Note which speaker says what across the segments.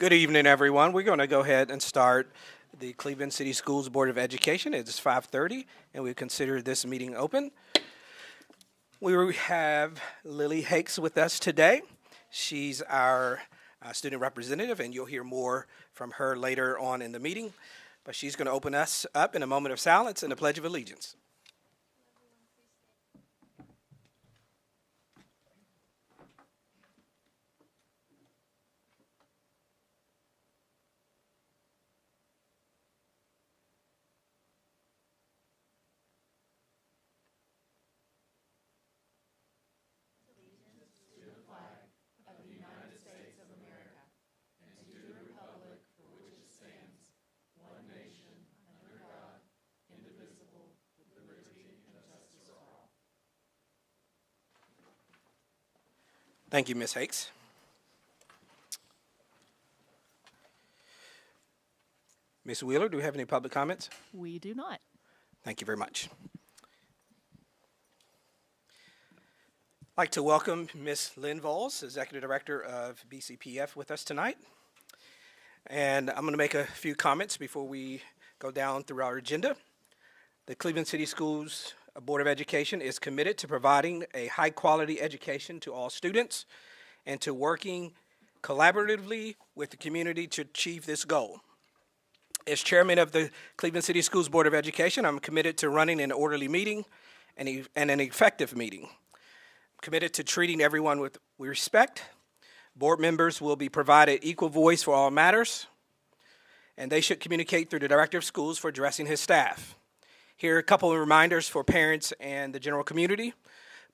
Speaker 1: Good evening, everyone. We're going to go ahead and start the Cleveland City Schools Board of Education. It's 5:30, and we consider this meeting open. We have Lily Hakes with us today. She's our student representative, and you'll hear more from her later on in the meeting. But she's going to open us up in a moment of silence and a Pledge of Allegiance. Thank you, Ms. Hakes. Ms. Wheeler, do we have any public comments?
Speaker 2: We do not.
Speaker 1: Thank you very much. I'd like to welcome Ms. Lynn Vols, Executive Director of BCPF, with us tonight. And I'm going to make a few comments before we go down through our agenda. The Cleveland City Schools Board of Education is committed to providing a high-quality education to all students and to working collaboratively with the community to achieve this goal. As chairman of the Cleveland City Schools Board of Education, I'm committed to running an orderly meeting and an effective meeting. I'm committed to treating everyone with respect. Board members will be provided equal voice for all matters, and they should communicate through the Director of Schools for addressing his staff. Here are a couple of reminders for parents and the general community.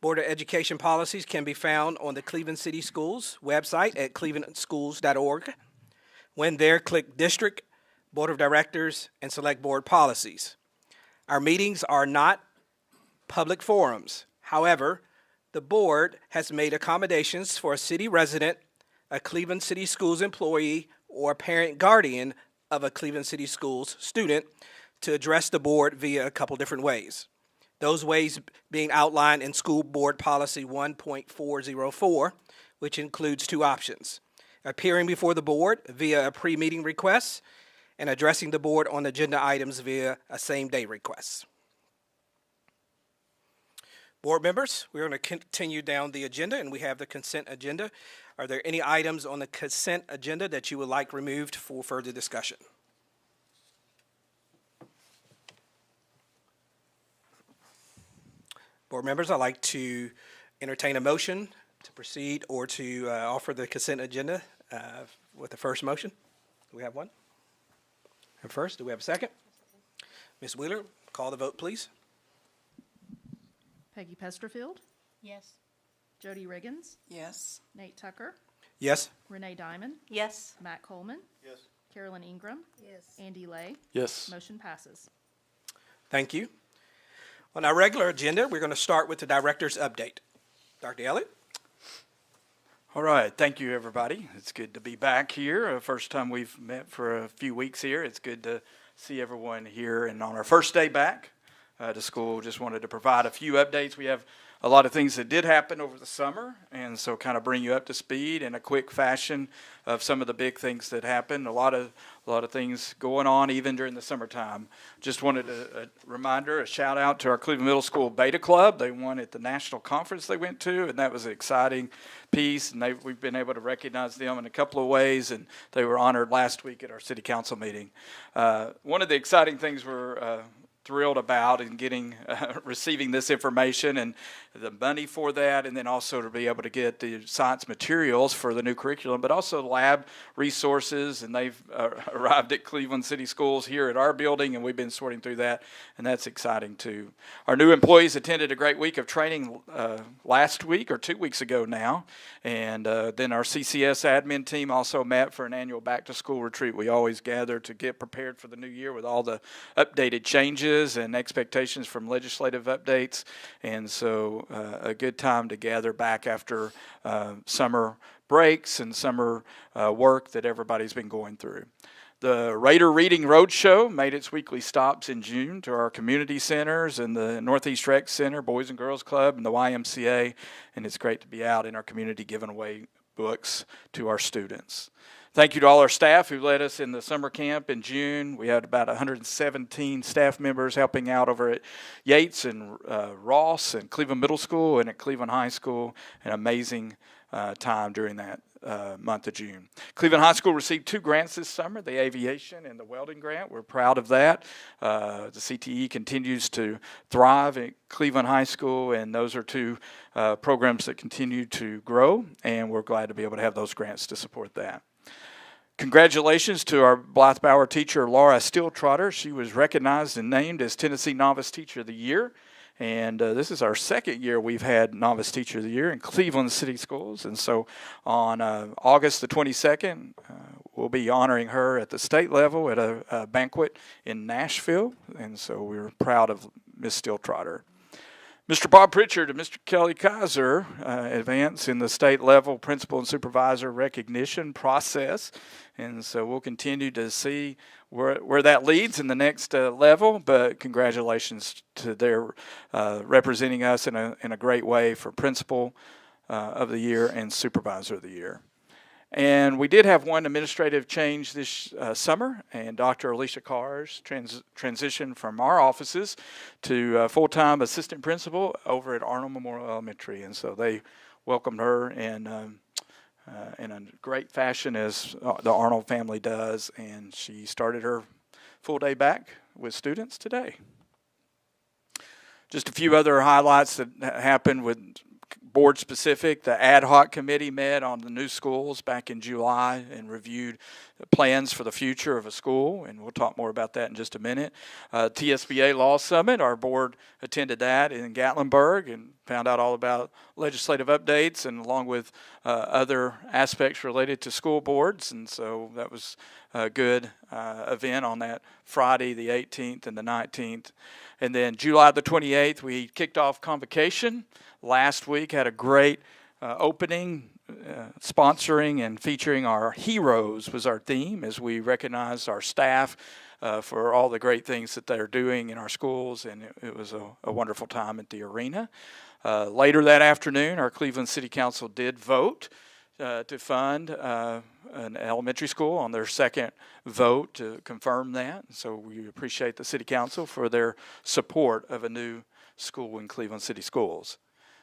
Speaker 1: Board of Education policies can be found on the Cleveland City Schools website at clevelandschools.org. When there, click District, Board of Directors, and select Board Policies. Our meetings are not public forums. However, the board has made accommodations for a city resident, a Cleveland City Schools employee, or a parent guardian of a Cleveland City Schools student to address the board via a couple different ways. Those ways being outlined in School Board Policy 1.404, which includes two options: appearing before the board via a pre-meeting request and addressing the board on agenda items via a same-day request. Board members, we're going to continue down the agenda, and we have the consent agenda. Are there any items on the consent agenda that you would like removed for further discussion? Board members, I'd like to entertain a motion to proceed or to offer the consent agenda with the first motion. Do we have one? And first, do we have a second? Ms. Wheeler, call the vote, please.
Speaker 2: Peggy Pesterfield,
Speaker 3: Yes.
Speaker 2: Jody Riggins,
Speaker 3: Yes.
Speaker 2: Nate Tucker,
Speaker 1: Yes.
Speaker 2: Renee Diamond,
Speaker 3: Yes.
Speaker 2: Matt Coleman,
Speaker 4: Yes.
Speaker 2: Carolyn Ingram,
Speaker 3: Yes.
Speaker 2: Andy Lay.
Speaker 4: Yes.
Speaker 2: Motion passes.
Speaker 1: Thank you. On our regular agenda, we're going to start with the director's update. Dr. Elliott?
Speaker 4: All right. Thank you, everybody. It's good to be back here. First time we've met for a few weeks here. It's good to see everyone here. And on our first day back to school, just wanted to provide a few updates. We have a lot of things that did happen over the summer, and so kind of bring you up to speed in a quick fashion of some of the big things that happened. A lot of things going on even during the summertime. Just wanted a reminder, a shout out to our Cleveland Middle School Beta Club. They won at the national conference they went to, and that was an exciting piece. And we've been able to recognize them in a couple of ways, and they were honored last week at our city council meeting. One of the exciting things we're thrilled about in getting receiving this information and the money for that, and then also to be able to get the science materials for the new curriculum, but also lab resources. And they've arrived at Cleveland City Schools here at our building, and we've been sorting through that, and that's exciting too. Our new employees attended a great week of training last week or 2 weeks ago now, and then our CCS admin team also met for an annual back-to-school retreat. We always gather to get prepared for the new year with all the updated changes and expectations from legislative updates, and so a good time to gather back after summer breaks and summer work that everybody's been going through. The Raider Reading Roadshow made its weekly stops in June to our community centers and the Northeast Rec Center, Boys and Girls Club, and the YMCA, and it's great to be out in our community giving away books to our students. Thank you to all our staff who led us in the summer camp in June. We had about 117 staff members helping out over at Yates and Ross and Cleveland Middle School and at Cleveland High School. An amazing time during that month of June. Cleveland High School received 2 grants this summer, the aviation and the welding grant. We're proud of that. The CTE continues to thrive at Cleveland High School, and those are 2 programs that continue to grow, and we're glad to be able to have those grants to support that. Congratulations to our Blythe Bower teacher, Laura Steeltrotter. She was recognized and named as Tennessee Novice Teacher of the Year. And this is our second year we've had Novice Teacher of the Year in Cleveland City Schools. And so on August the 22nd, we'll be honoring her at the state level at a banquet in Nashville. And so we're proud of Ms. Steeltrotter. Mr. Bob Pritchard and Mr. Kelly Kaiser advance in the state level principal and supervisor recognition process. And so we'll continue to see where that leads in the next level. But congratulations to their representing us in a great way for principal of the year and supervisor of the year. And we did have one administrative change this summer, and Dr. Alicia Carr's transitioned from our offices to full-time assistant principal over at Arnold Memorial Elementary. And so they welcomed her in a great fashion, as the Arnold family does, and she started her full day back with students today. Just a few other highlights that happened with board specific. The ad hoc committee met on the new schools back in July and reviewed plans for the future of a school, and we'll talk more about that in just a minute. TSBA Law Summit, our board attended that in Gatlinburg and found out all about legislative updates and along with other aspects related to school boards, and so that was a good event on that Friday the 18th and the 19th. And then July the 28th, we kicked off convocation. Last week had a great opening, sponsoring and featuring our heroes was our theme as we recognize our staff for all the great things that they're doing in our schools, and it was a wonderful time at the arena. Later that afternoon, our Cleveland City Council did vote to fund an elementary school on their second vote to confirm that. So we appreciate the City Council for their support of a new school in Cleveland City Schools.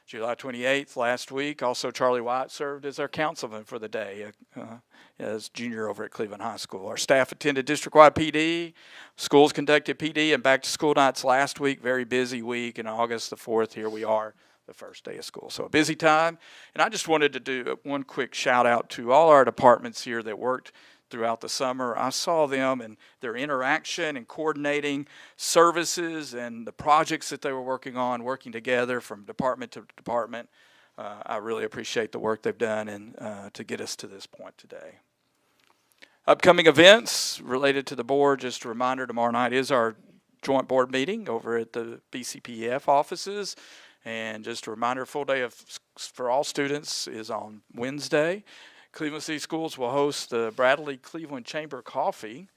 Speaker 4: July 28th, last week, also Charlie White served as our councilman for the day as junior over at Cleveland High School. Our staff attended district-wide PD, schools conducted PD, and back-to-school nights last week. Very busy week, and August the 4th, here we are, the first day of school. So a busy time, and I just wanted to do one quick shout-out to all our departments here that worked throughout the summer. I saw them and their interaction and coordinating services and the projects that they were working on, working together from department to department. I really appreciate the work they've done and to get us to this point today. Upcoming events related to the board, just a reminder, tomorrow night is our joint board meeting over at the BCPF offices. And just a reminder, full day for all students is on Wednesday. Cleveland City Schools will host the Bradley Cleveland Chamber Coffee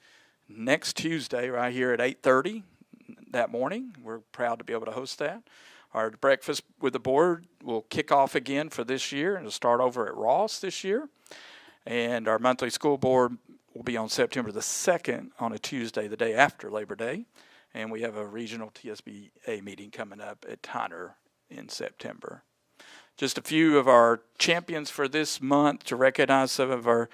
Speaker 4: next Tuesday right here at 8:30 that morning. We're proud to be able to host that. Our breakfast with the board will kick off again for this year and it'll start over at Ross this year. And our monthly school board will be on September the 2nd on a Tuesday, the day after Labor Day. And we have a regional TSBA meeting coming up at Tyner in September. Just a few of our champions for this month to recognize some of our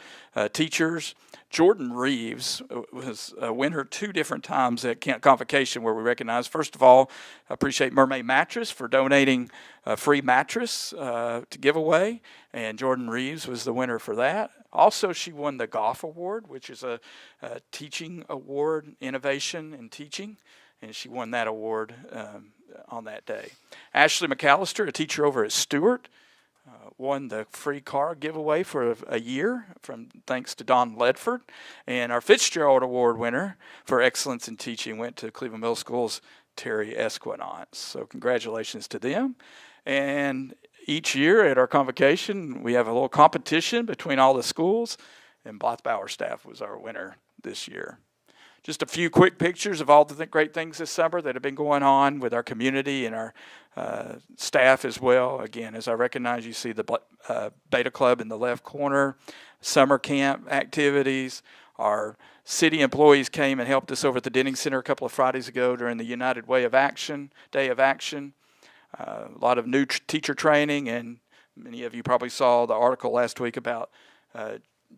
Speaker 4: teachers. Jordan Reeves was a winner 2 different times at Camp Convocation where we recognize, first of all, I appreciate Mermaid Mattress for donating a free mattress to give away, and Jordan Reeves was the winner for that. Also, she won the Goff Award, which is a teaching award, innovation in teaching, and she won that award on that day. Ashley McAllister, a teacher over at Stewart, won the free car giveaway for a year thanks to Don Ledford. And our Fitzgerald Award winner for excellence in teaching went to Cleveland Middle School's Terry Esquinance. So congratulations to them. And each year at our convocation, we have a little competition between all the schools, and Blythe Bower staff was our winner this year. just a few quick pictures of all the great things this summer that have been going on with our community and our staff as well. Again, as I recognize, you see the Beta Club in the left corner, summer camp activities. Our city employees came and helped us over at the Denning Center a couple of Fridays ago during the United Way of Action, Day of Action. A lot of new teacher training, and many of you probably saw the article last week about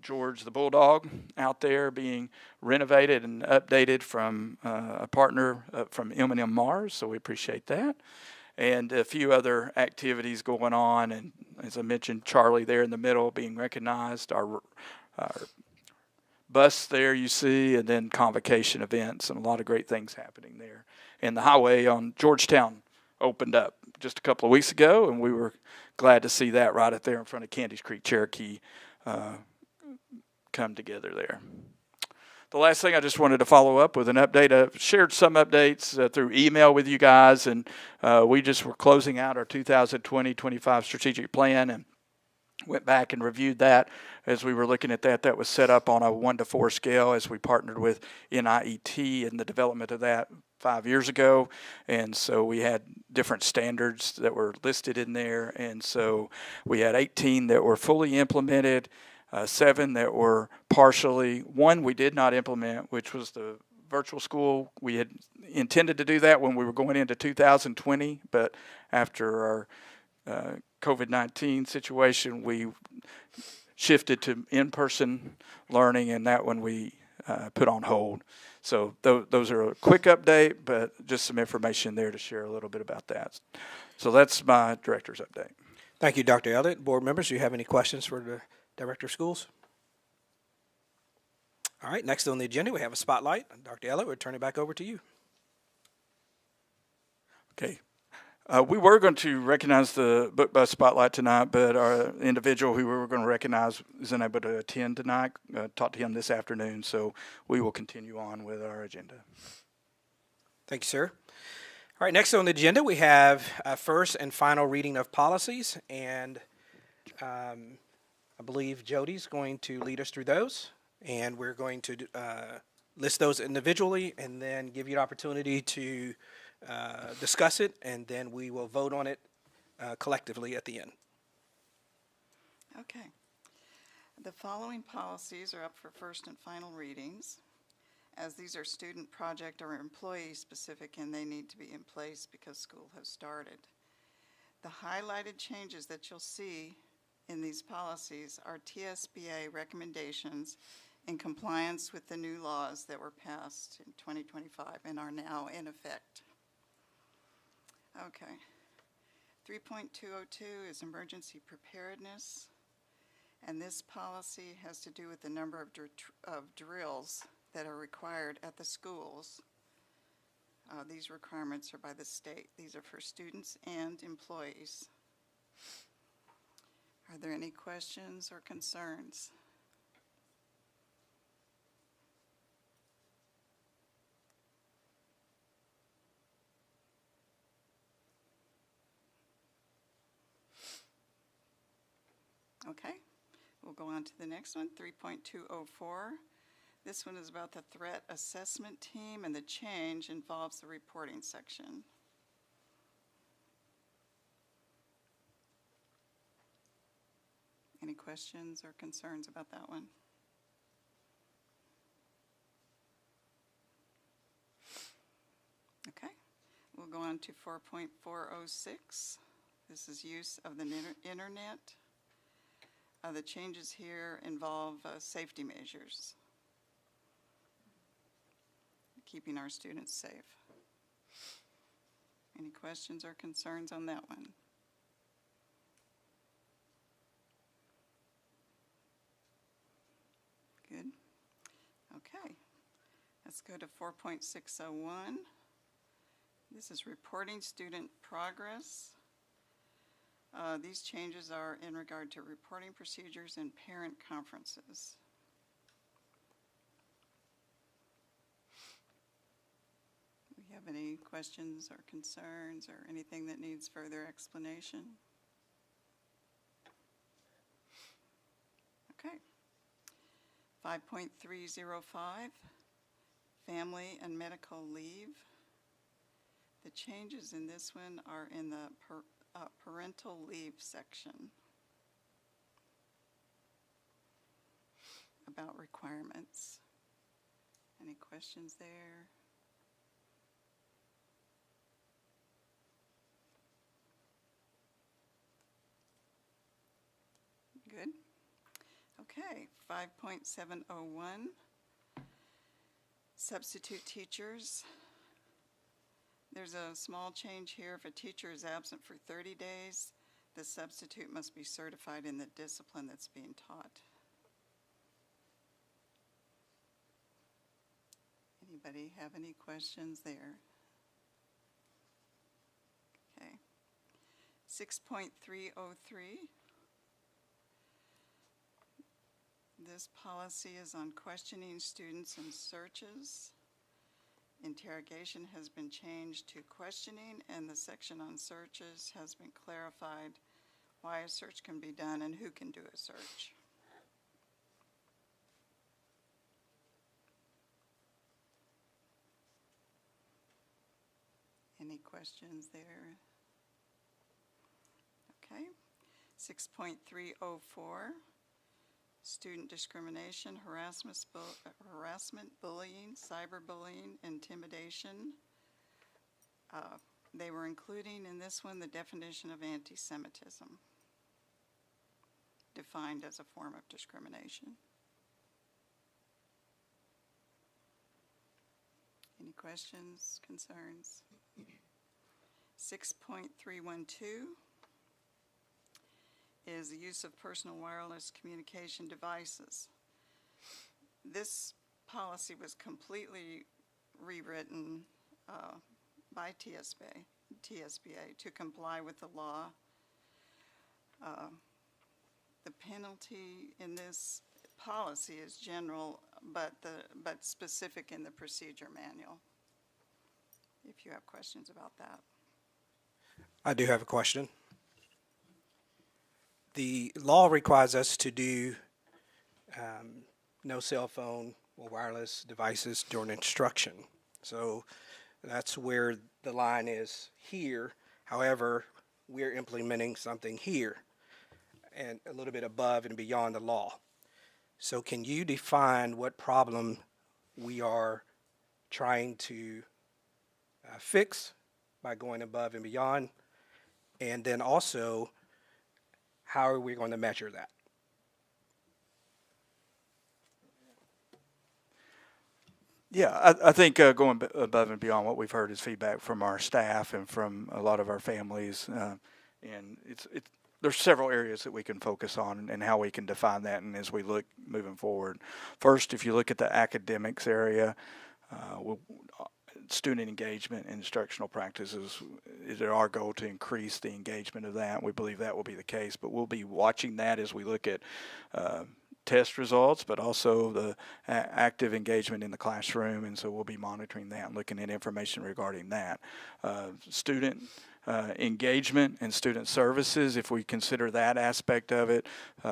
Speaker 4: George the Bulldog out there being renovated and updated from a partner from M&M Mars, so we appreciate that. And a few other activities going on, and as I mentioned, Charlie there in the middle being recognized, our bus there you see, and then convocation events, and a lot of great things happening there. And the highway on Georgetown opened up just a couple of weeks ago, and we were glad to see that right up there in front of Candies Creek, Cherokee, come together there. The last thing I just wanted to follow up with an update. I've shared some updates through email with you guys, and we just were closing out our 2020-25 strategic plan and went back and reviewed that as we were looking at that. That was set up on a 1-to-4 scale as we partnered with NIET in the development of that 5 years ago. And so we had different standards that were listed in there. And so we had 18 that were fully implemented, 7 that were partially. 1 we did not implement, which was the virtual school. We had intended to do that when we were going into 2020, but after our COVID-19 situation, we shifted to in-person learning, and that one we put on hold. So those are a quick update, but just some information there to share a little bit about that. So that's my director's update.
Speaker 1: Thank you, Dr. Elliott. Board members, do you have any questions for the Director of Schools? All right, next on the agenda, we have a spotlight. Dr. Elliott, we'll turn it back over to you.
Speaker 4: Okay. We were going to recognize the Book Bus Spotlight tonight, but our individual who we were going to recognize isn't able to attend tonight. Talked to him this afternoon, so we will continue on with our agenda.
Speaker 1: Thank you, sir. All right, next on the agenda, we have first and final reading of policies, and I believe Jody's going to lead us through those, and we're going to list those individually and then give you an opportunity to discuss it, and then we will vote on it collectively at the end.
Speaker 3: Okay. The following policies are up for first and final readings, as these are student, project, or employee specific, and they need to be in place because school has started. The highlighted changes that you'll see in these policies are TSBA recommendations in compliance with the new laws that were passed in 2025 and are now in effect. Okay. 3.202 is emergency preparedness, and this policy has to do with the number of drills that are required at the schools. These requirements are by the state. These are for students and employees. Are there any questions or concerns? Okay, we'll go on to the next one, 3.204. This one is about the threat assessment team, and the change involves the reporting section. Any questions or concerns about that one? Okay, we'll go on to 4.406. This is use of the internet. The changes here involve safety measures, keeping our students safe. Any questions or concerns on that one? Good. Okay. Let's go to 4.601. This is reporting student progress. These changes are in regard to reporting procedures and parent conferences. Do we have any questions or concerns or anything that needs further explanation? Okay. 5.305, family and medical leave. The changes in this one are in the parental leave section about requirements. Any questions there? Good. Okay, 5.701, substitute teachers. There's a small change here. If a teacher is absent for 30 days, the substitute must be certified in the discipline that's being taught. Anybody have any questions there? Okay. 6.303. This policy is on questioning students and searches. Interrogation has been changed to questioning, and the section on searches has been clarified why a search can be done and who can do a search. Any questions there? Okay. 6.304. Student discrimination, harassment, bullying, cyberbullying, intimidation. They were including in this one the definition of anti-Semitism, defined as a form of discrimination. Any questions, concerns? 6.312. is the use of personal wireless communication devices. This policy was completely rewritten by TSBA to comply with the law. The penalty in this policy is general, but specific in the procedure manual. If you have questions about that.
Speaker 1: I do have a question. The law requires us to do no cell phone or wireless devices during instruction. So that's where the line is here. However, we're implementing something here and a little bit above and beyond the law. So can you define what problem we are trying to fix by going above and beyond? And then also, how are we going to measure that?
Speaker 4: Yeah, I think going above and beyond what we've heard is feedback from our staff and from a lot of our families, and there's several areas that we can focus on and how we can define that, and as we look moving forward. First, if you look at the academics area, student engagement and instructional practices is our goal to increase the engagement of that. We believe that will be the case, but we'll be watching that as we look at test results, but also the active engagement in the classroom, and so we'll be monitoring that and looking at information regarding that. Student engagement and student services, if we consider that aspect of it,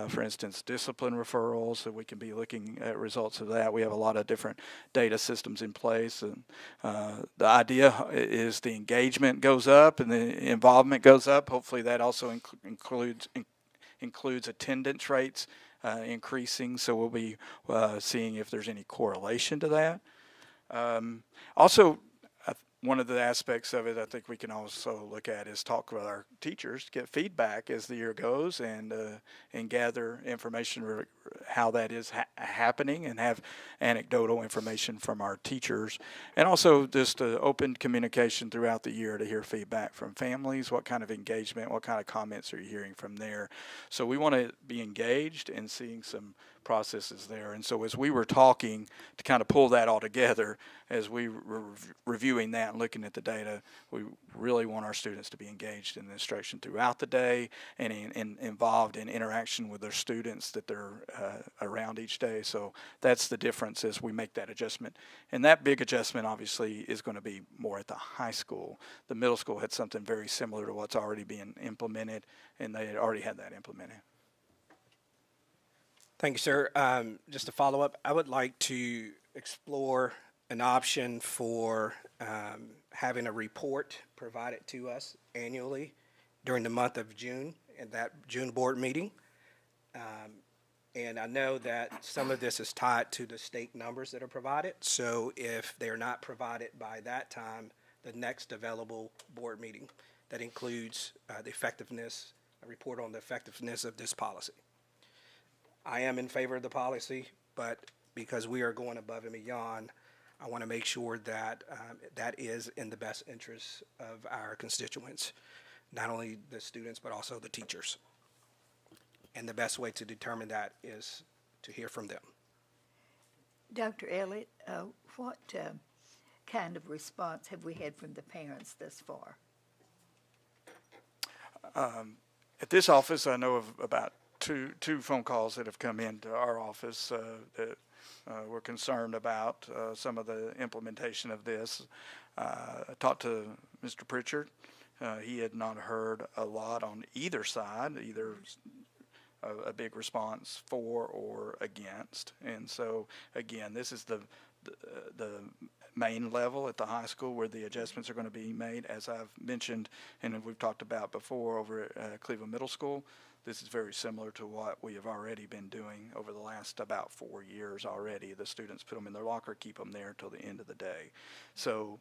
Speaker 4: for instance, discipline referrals, so we can be looking at results of that. We have a lot of different data systems in place, and the idea is the engagement goes up and the involvement goes up. Hopefully that also includes attendance rates increasing, so we'll be seeing if there's any correlation to that. Also, one of the aspects of it I think we can also look at is talk with our teachers, get feedback as the year goes, and gather information how that is happening, and have anecdotal information from our teachers, and also just open communication throughout the year to hear feedback from families. What kind of engagement, what kind of comments are you hearing from there? So we want to be engaged and seeing some processes there. And so as we were talking to kind of pull that all together, as we were reviewing that and looking at the data, we really want our students to be engaged in the instruction throughout the day and involved in interaction with their students that they're around each day. So that's the difference as we make that adjustment. And that big adjustment obviously is going to be more at the high school. The middle school had something very similar to what's already being implemented, and they had already had that implemented.
Speaker 1: Thank you, sir. Just to follow up, I would like to explore an option for having a report provided to us annually during the month of June at that June board meeting. And I know that some of this is tied to the state numbers that are provided. So if they're not provided by that time, the next available board meeting that includes the effectiveness, a report on the effectiveness of this policy. I am in favor of the policy, but because we are going above and beyond, I want to make sure that that is in the best interest of our constituents, not only the students, but also the teachers. And the best way to determine that is to hear from them.
Speaker 5: Dr. Elliott, what kind of response have we had from the parents thus far?
Speaker 4: At this office, I know of about two phone calls that have come into our office that were concerned about some of the implementation of this. I talked to Mr. Pritchard. He had not heard a lot on either side, either a big response for or against. And so, again, this is the main level at the high school where the adjustments are going to be made. As I've mentioned and we've talked about before over at Cleveland Middle School, this is very similar to what we have already been doing over the last about 4 years already. The students put them in their locker, keep them there till the end of the day. So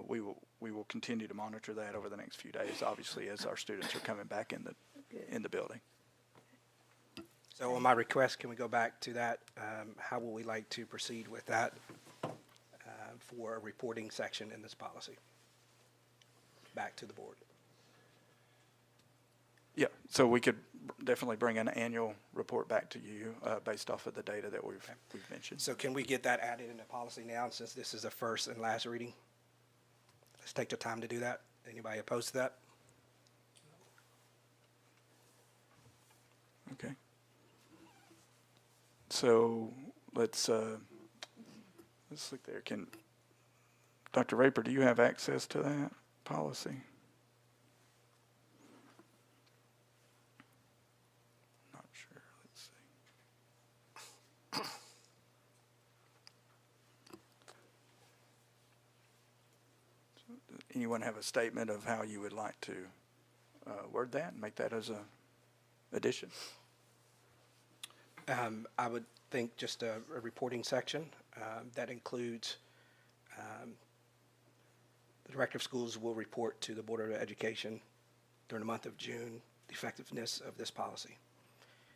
Speaker 4: we will continue to monitor that over the next few days, obviously, as our students are coming back in the building.
Speaker 1: So on my request, can we go back to that? How will we like to proceed with that for a reporting section in this policy? Back to the board.
Speaker 4: Yeah, so we could definitely bring an annual report back to you based off of the data that we've mentioned.
Speaker 1: So can we get that added in the policy now, since this is a first and last reading? Let's take the time to do that. Anybody opposed to that?
Speaker 4: Okay. So let's look there. Can Dr. Raper, do you have access to that policy? Not sure. Let's see. So, does anyone have a statement of how you would like to word that and make that as a addition?
Speaker 1: I would think just a reporting section that includes the director of schools will report to the Board of Education during the month of June the effectiveness of this policy.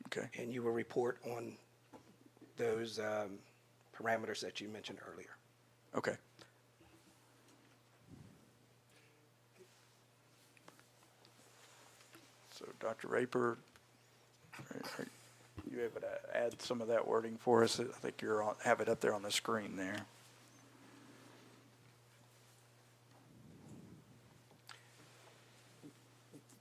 Speaker 4: Okay.
Speaker 1: And you will report on those parameters that you mentioned earlier.
Speaker 4: Okay. So, Dr. Raper, are you able to add some of that wording for us? I think have it up there on the screen there.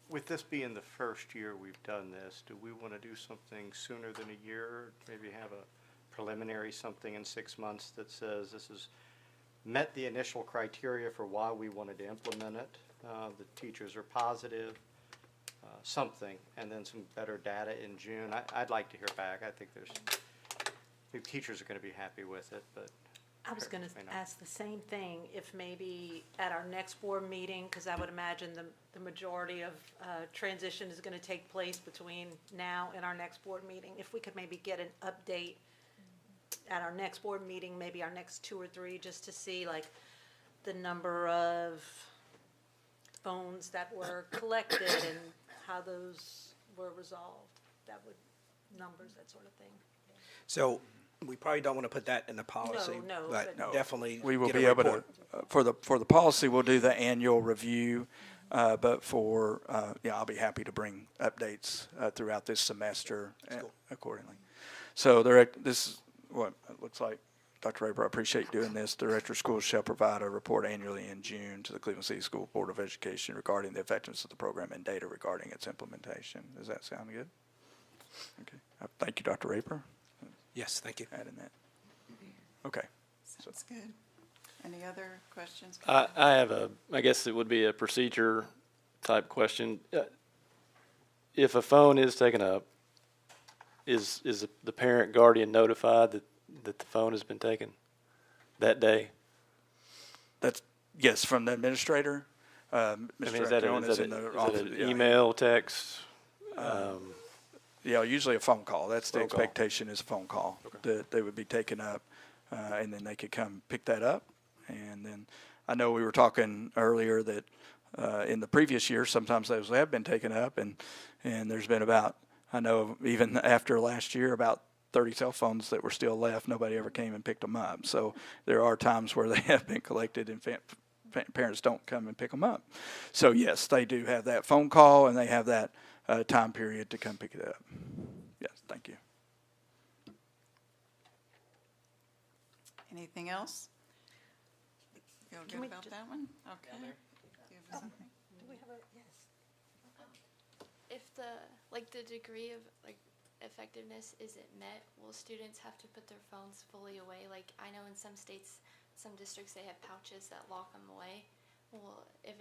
Speaker 6: With this being the first year we've done this, do we want to do something sooner than a year? Maybe have a preliminary something in 6 months that says this has met the initial criteria for why we wanted to implement it. The teachers are positive, something, and then some better data in June. I'd like to hear back. I think the teachers are going to be happy with it, but
Speaker 7: I was going to
Speaker 6: may not.
Speaker 7: ask the same thing, if maybe at our next board meeting, because I would imagine the majority of transition is going to take place between now and our next board meeting, if we could maybe get an update at our next board meeting, maybe our next 2 or 3, just to see like the number of phones that were collected and how those were resolved. That would, numbers, that sort of thing.
Speaker 1: So we probably don't want to put that in the policy,
Speaker 7: No,
Speaker 1: but
Speaker 7: but-
Speaker 1: definitely
Speaker 4: We will
Speaker 1: get a
Speaker 4: be able to,
Speaker 1: report.
Speaker 4: for the policy, we'll do the annual review, but for, I'll be happy to bring updates throughout this semester accordingly. So this is what it looks like. Dr. Raper, I appreciate you doing this. The Director of Schools shall provide a report annually in June to the Cleveland City School Board of Education regarding the effectiveness of the program and data regarding its implementation. Does that sound good? Okay. Thank you, Dr. Raper.
Speaker 1: Yes, thank you.
Speaker 4: Adding that. Okay.
Speaker 3: Sounds good. Any other questions?
Speaker 8: I have I guess it would be a procedure type question. If a phone is taken up, is the parent guardian notified that the phone has been taken? that day?
Speaker 4: That's, yes, from the administrator.
Speaker 8: I
Speaker 4: Mr.
Speaker 8: mean, is that
Speaker 4: Acone is in
Speaker 8: is
Speaker 4: the
Speaker 8: that
Speaker 4: office.
Speaker 8: an
Speaker 4: Yeah.
Speaker 8: email, text?
Speaker 4: Yeah, usually a phone call. That's the
Speaker 8: Phone call.
Speaker 4: expectation, is a phone call that they would be taken up, and then they could come pick that up. And then I know we were talking earlier that in the previous year, sometimes those have been taken up, and there's been about, I know even after last year, about 30 cell phones that were still left. Nobody ever came and picked them up. So there are times where they have been collected and parents don't come and pick them up. So yes, they do have that phone call, and they have that time period to come pick it up. Yes, thank you.
Speaker 3: Anything else? Feel
Speaker 7: Can
Speaker 3: good
Speaker 7: we
Speaker 3: about
Speaker 7: ju-
Speaker 3: that one? Okay. Do you have something?
Speaker 7: Do we have a, yes?
Speaker 9: If the degree of effectiveness isn't met, will students have to put their phones fully away? Like, I know in some states, some districts, they have pouches that lock them away. Well, if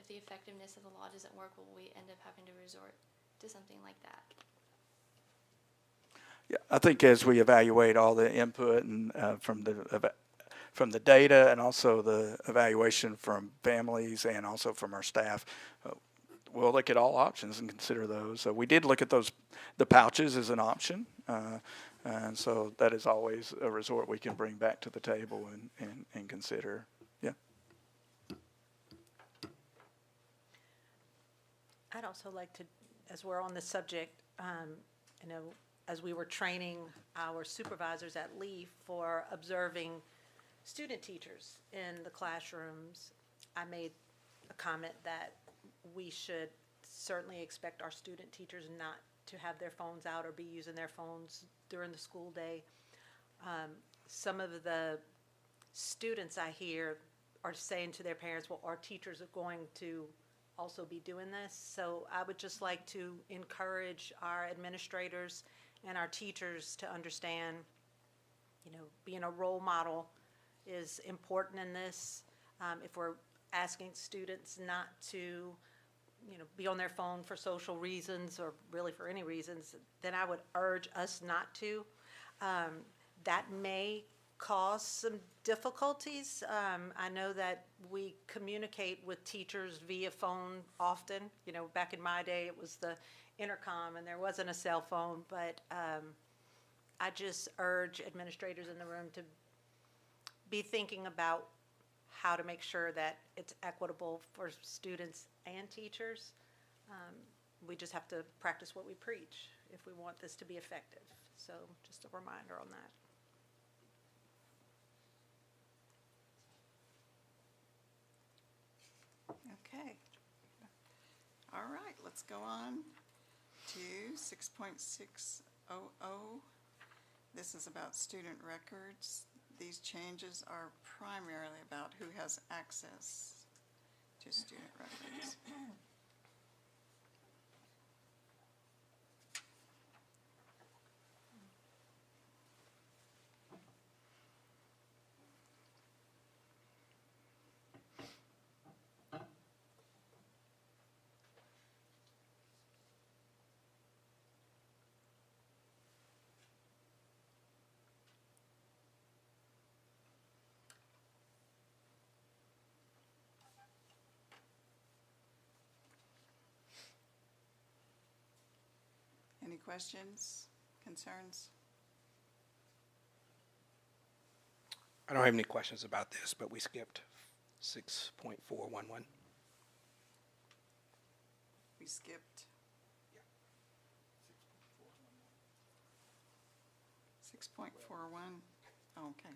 Speaker 9: the effectiveness of the law doesn't work, will we end up having to resort to something like that?
Speaker 4: Yeah, I think as we evaluate all the input and from the data, and also the evaluation from families and also from our staff, we'll look at all options and consider those. So we did look at the pouches as an option, and so that is always a resort we can bring back to the table and consider. Yeah.
Speaker 7: I'd also like to, as we're on the subject, as we were training our supervisors at Lee for observing student teachers in the classrooms, I made a comment that we should certainly expect our student teachers not to have their phones out or be using their phones during the school day. Some of the students I hear are saying to their parents, well, our teachers are going to also be doing this. So I would just like to encourage our administrators and our teachers to understand, being a role model is important in this. If we're asking students not to, be on their phone for social reasons or really for any reasons, then I would urge us not to. That may cause some difficulties. I know that we communicate with teachers via phone often. Back in my day, it was the intercom and there wasn't a cell phone, but I just urge administrators in the room to be thinking about how to make sure that it's equitable for students and teachers. We just have to practice what we preach if we want this to be effective. So just a reminder on that.
Speaker 3: Okay. All right, let's go on to 6.600. This is about student records. These changes are primarily about who has access to student records. Any questions, concerns?
Speaker 1: I don't have any questions about this, but we skipped 6.411.
Speaker 3: We skipped. 6.41, okay.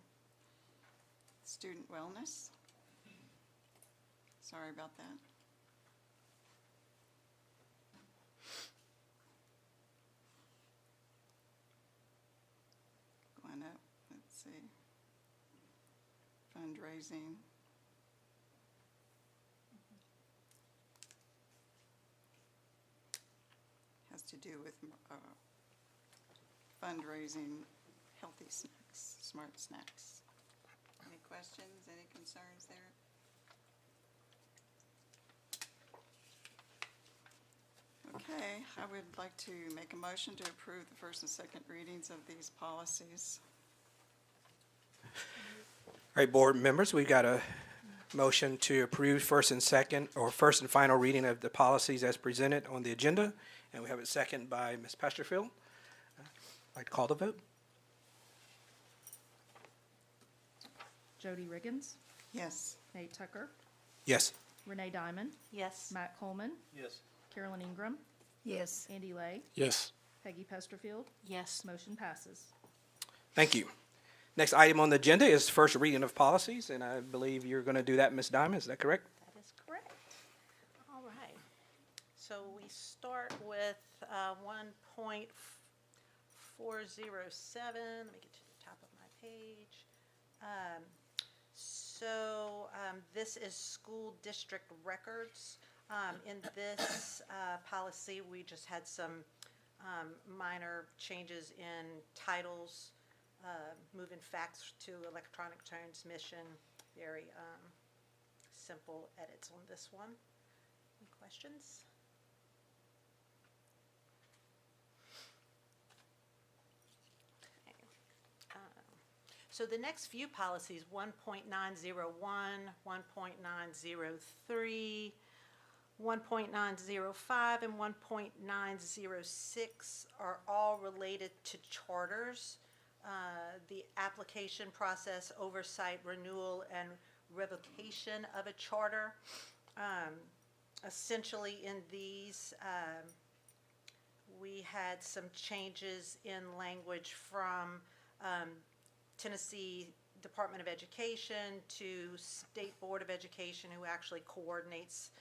Speaker 3: Student wellness. Sorry about that. Going up, let's see. Fundraising. Has to do with fundraising healthy snacks, smart snacks. Any questions, any concerns there? Okay, I would like to make a motion to approve the first and second readings of these policies.
Speaker 1: All right, board members, we've got a motion to approve first and second, or first and final reading of the policies as presented on the agenda, and we have a second by Ms. Pesterfield. I'd like to call the vote.
Speaker 2: Jody Riggins,
Speaker 3: Yes.
Speaker 2: Nate Tucker,
Speaker 1: Yes.
Speaker 2: Renee Diamond,
Speaker 7: Yes.
Speaker 2: Matt Coleman,
Speaker 6: Yes.
Speaker 2: Carolyn Ingram,
Speaker 5: Yes.
Speaker 2: Andy Lay,
Speaker 8: Yes.
Speaker 2: Peggy Pesterfield.
Speaker 7: Yes.
Speaker 2: Motion passes.
Speaker 1: Thank you. Next item on the agenda is first reading of policies, and I believe you're going to do that, Ms. Diamond, is that correct?
Speaker 7: That is correct. All right. So we start with 1.407. Let me get to the top of my page. This is school district records. In this policy, we just had some minor changes in titles, moving fax to electronic transmission. Very simple edits on this one. Any questions? So the next few policies, 1.901, 1.903, 1.905, and 1.906 are all related to charters. The application process, oversight, renewal, and revocation of a charter. Essentially in these, we had some changes in language from Tennessee Department of Education to State Board of Education, who actually coordinates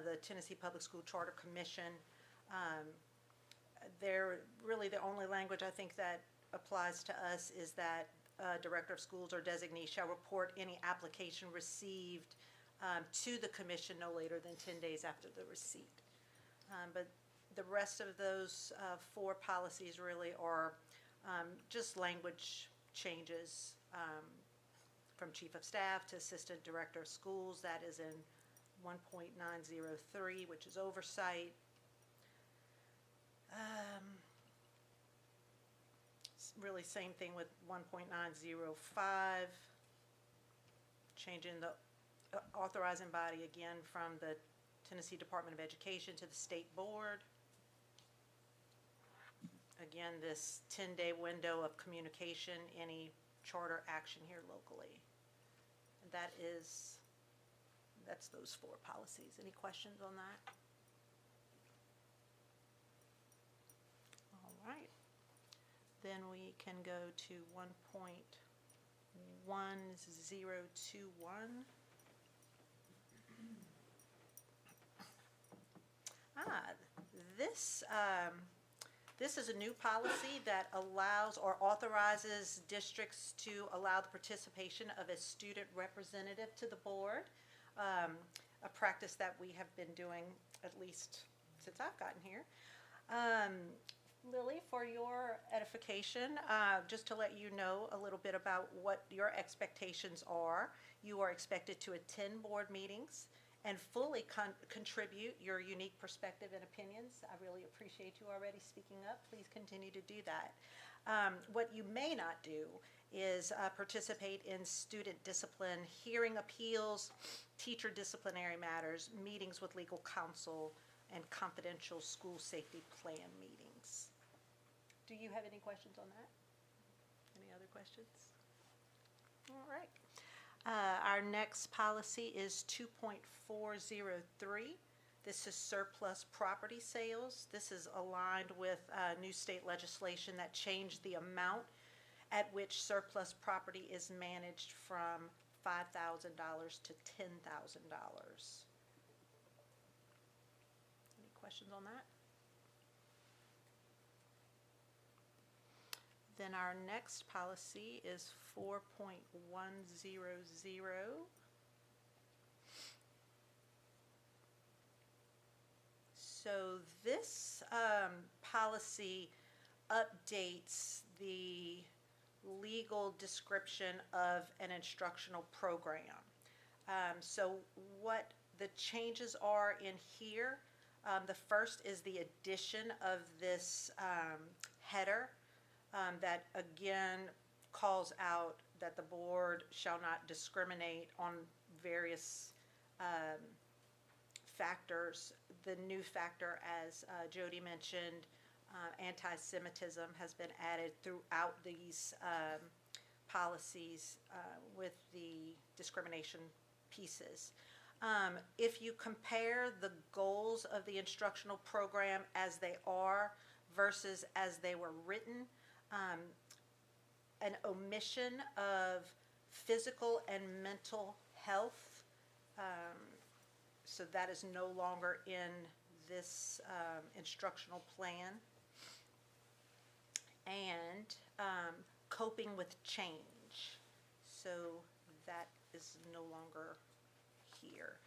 Speaker 7: the Tennessee Public School Charter Commission. They're really the only language I think that applies to us is that Director of Schools or designee shall report any application received to the commission no later than 10 days after the receipt. But the rest of those 4 policies really are just language changes from Chief of Staff to Assistant Director of Schools. That is in 1.903, which is oversight. Really same thing with 1.905, changing the authorizing body again from the Tennessee Department of Education to the State Board. Again, this 10-day window of communication, any charter action here locally. And that's those 4 policies. Any questions on that? All right. Then we can go to 1.1021. This is a new policy that allows or authorizes districts to allow the participation of a student representative to the board, a practice that we have been doing at least since I've gotten here. Lily, for your edification, just to let you know a little bit about what your expectations are, you are expected to attend board meetings and fully contribute your unique perspective and opinions. I really appreciate you already speaking up. Please continue to do that. What you may not do is participate in student discipline, hearing appeals, teacher disciplinary matters, meetings with legal counsel, and confidential school safety plan meetings. Do you have any questions on that? Any other questions? All right. Our next policy is 2.403. This is surplus property sales. This is aligned with new state legislation that changed the amount at which surplus property is managed from $5,000 to $10,000. Any questions on that? Then our next policy is 4.100. So this policy updates the legal description of an instructional program. So what the changes are in here, the first is the addition of this header that again calls out that the board shall not discriminate on various factors. The new factor, as Jody mentioned, anti-Semitism has been added throughout these policies with the discrimination pieces. If you compare the goals of the instructional program as they are versus as they were written, an omission of physical and mental health, so that is no longer in this instructional plan. And coping with change, so that is no longer here.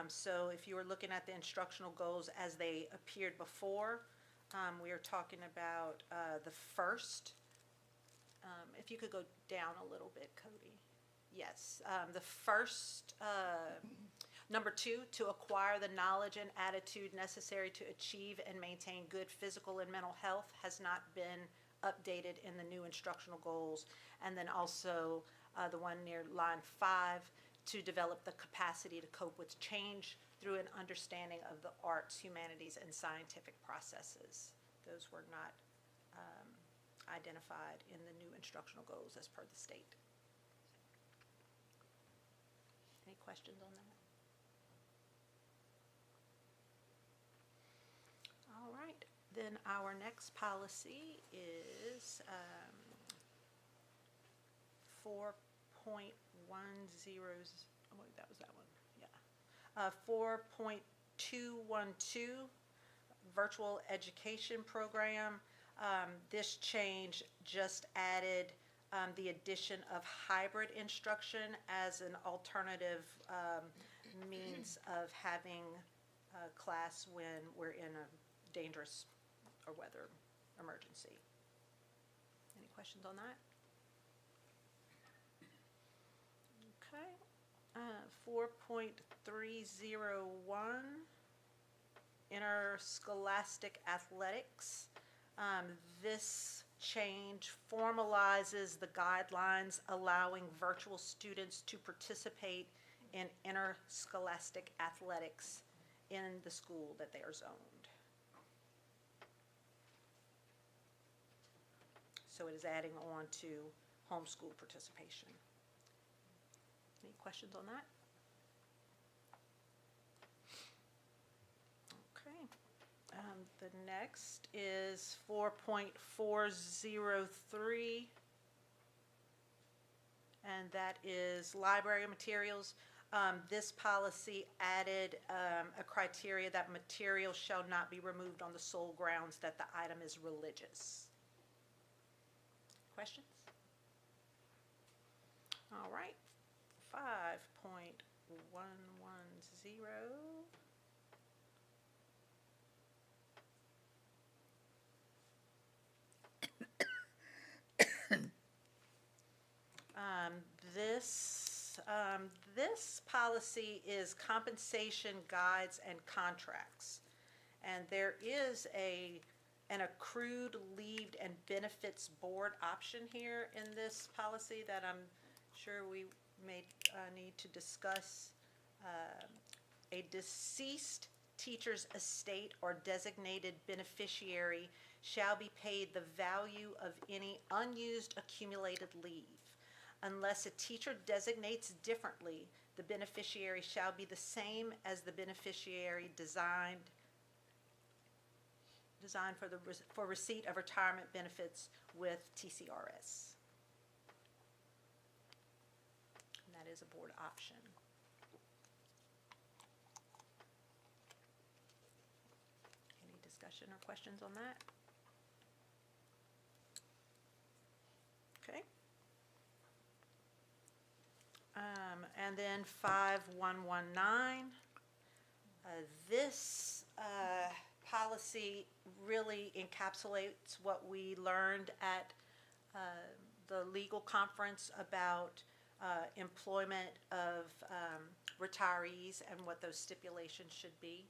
Speaker 7: So if you were looking at the instructional goals as they appeared before, we are talking about the first. If you could go down a little bit, Cody. Yes, the first, number 2, to acquire the knowledge and attitude necessary to achieve and maintain good physical and mental health has not been updated in the new instructional goals. And then also the one near line 5, to develop the capacity to cope with change through an understanding of the arts, humanities, and scientific processes. Those were not identified in the new instructional goals as per the state. Any questions on that? All right, then our next policy is 4.10, oh wait, that was that one, yeah. 4.212, virtual education program. This change just added the addition of hybrid instruction as an alternative means of having class when we're in a dangerous or weather emergency. Any questions on that? Okay. 4.301, interscholastic athletics. This change formalizes the guidelines allowing virtual students to participate in interscholastic athletics in the school that they are zoned. So it is adding on to homeschool participation. Any questions on that? Okay. The next is 4.403, and that is library materials. This policy added a criteria that material shall not be removed on the sole grounds that the item is religious. Questions? All right. 5.110. This policy is compensation guides and contracts. And there is an accrued leave and benefits board option here in this policy that I'm sure we may need to discuss. A deceased teacher's estate or designated beneficiary shall be paid the value of any unused accumulated leave. Unless a teacher designates differently, the beneficiary shall be the same as the beneficiary designed for receipt of retirement benefits with TCRS. And that is a board option. Any discussion or questions on that? Okay. And then 5119, this policy really encapsulates what we learned at the legal conference about employment of retirees and what those stipulations should be,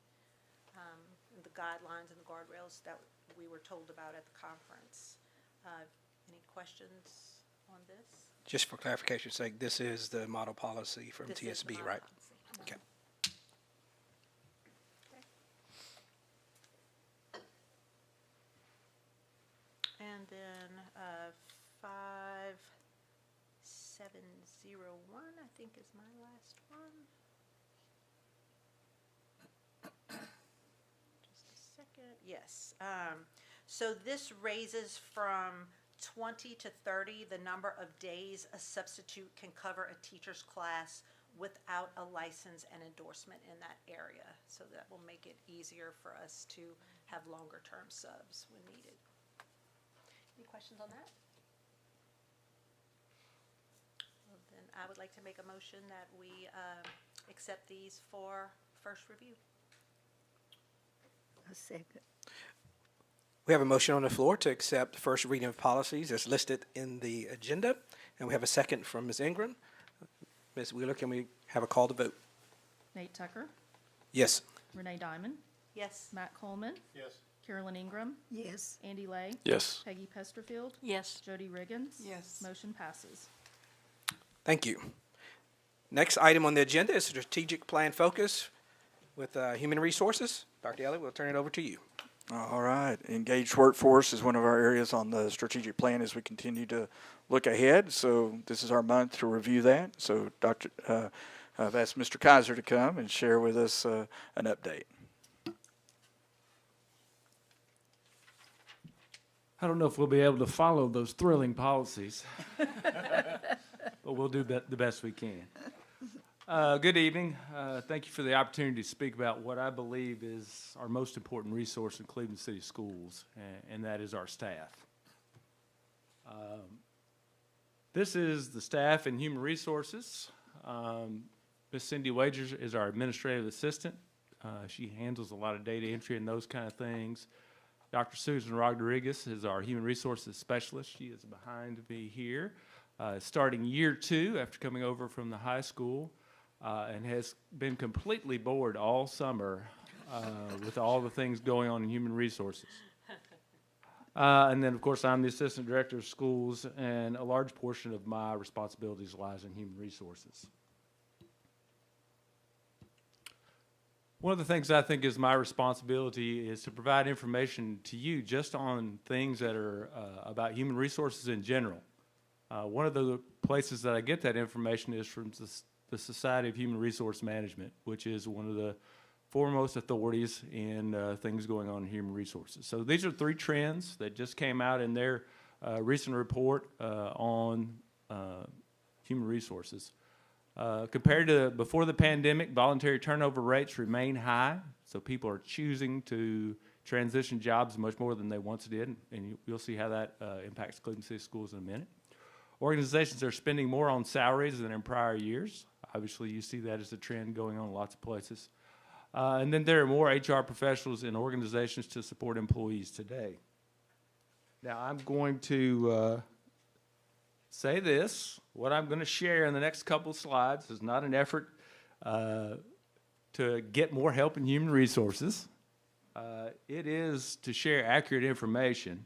Speaker 7: the guidelines and the guardrails that we were told about at the conference. Any questions on this?
Speaker 1: Just for clarification's sake, this is the model policy from
Speaker 7: This is the
Speaker 1: TSB,
Speaker 7: model
Speaker 1: right?
Speaker 7: policy.
Speaker 1: Okay.
Speaker 7: And then 5701, I think, is my last one. Just a second. Yes. So this raises from 20 to 30 the number of days a substitute can cover a teacher's class without a license and endorsement in that area. So that will make it easier for us to have longer term subs when needed. Any questions on that? Well, then I would like to make a motion that we accept these for first review.
Speaker 5: A second.
Speaker 1: We have a motion on the floor to accept first reading of policies as listed in the agenda, and we have a second from Ms. Ingram. Ms. Wheeler, can we have a call to vote?
Speaker 2: Nate Tucker,
Speaker 1: Yes.
Speaker 2: Renee Diamond,
Speaker 7: Yes.
Speaker 2: Matt Coleman,
Speaker 6: Yes.
Speaker 2: Carolyn Ingram,
Speaker 5: Yes.
Speaker 2: Andy Lay,
Speaker 8: Yes.
Speaker 2: Peggy Pesterfield,
Speaker 7: Yes.
Speaker 2: Jody Riggins.
Speaker 3: Yes.
Speaker 2: Motion passes.
Speaker 1: Thank you. Next item on the agenda is strategic plan focus with human resources. Dr. Elliott, we'll turn it over to you.
Speaker 4: All right. Engaged workforce is one of our areas on the strategic plan as we continue to look ahead. So this is our month to review that. So I've asked Mr. Kaiser to come and share with us an update.
Speaker 10: I don't know if we'll be able to follow those thrilling policies, but we'll do the best we can. Good evening. Thank you for the opportunity to speak about what I believe is our most important resource in Cleveland City Schools, and that is our staff. This is the staff in Human Resources. Ms. Cindy Wagers is our administrative assistant. She handles a lot of data entry and those kind of things. Dr. Susan Rodriguez is our Human Resources Specialist. She is behind me here, starting year 2 after coming over from the high school, and has been completely bored all summer with all the things going on in Human Resources. And then, of course, I'm the Assistant Director of Schools, and a large portion of my responsibilities lies in Human Resources. One of the things I think is my responsibility is to provide information to you just on things that are about human resources in general. One of the places that I get that information is from the Society of Human Resource Management, which is one of the foremost authorities in things going on in human resources. So these are 3 trends that just came out in their recent report on human resources. Compared to before the pandemic, voluntary turnover rates remain high, so people are choosing to transition jobs much more than they once did, and you'll see how that impacts Cleveland City Schools in a minute. Organizations are spending more on salaries than in prior years. Obviously, you see that as a trend going on in lots of places. And then there are more HR professionals in organizations to support employees today. Now, I'm going to say this. What I'm going to share in the next couple of slides is not an effort to get more help in human resources. It is to share accurate information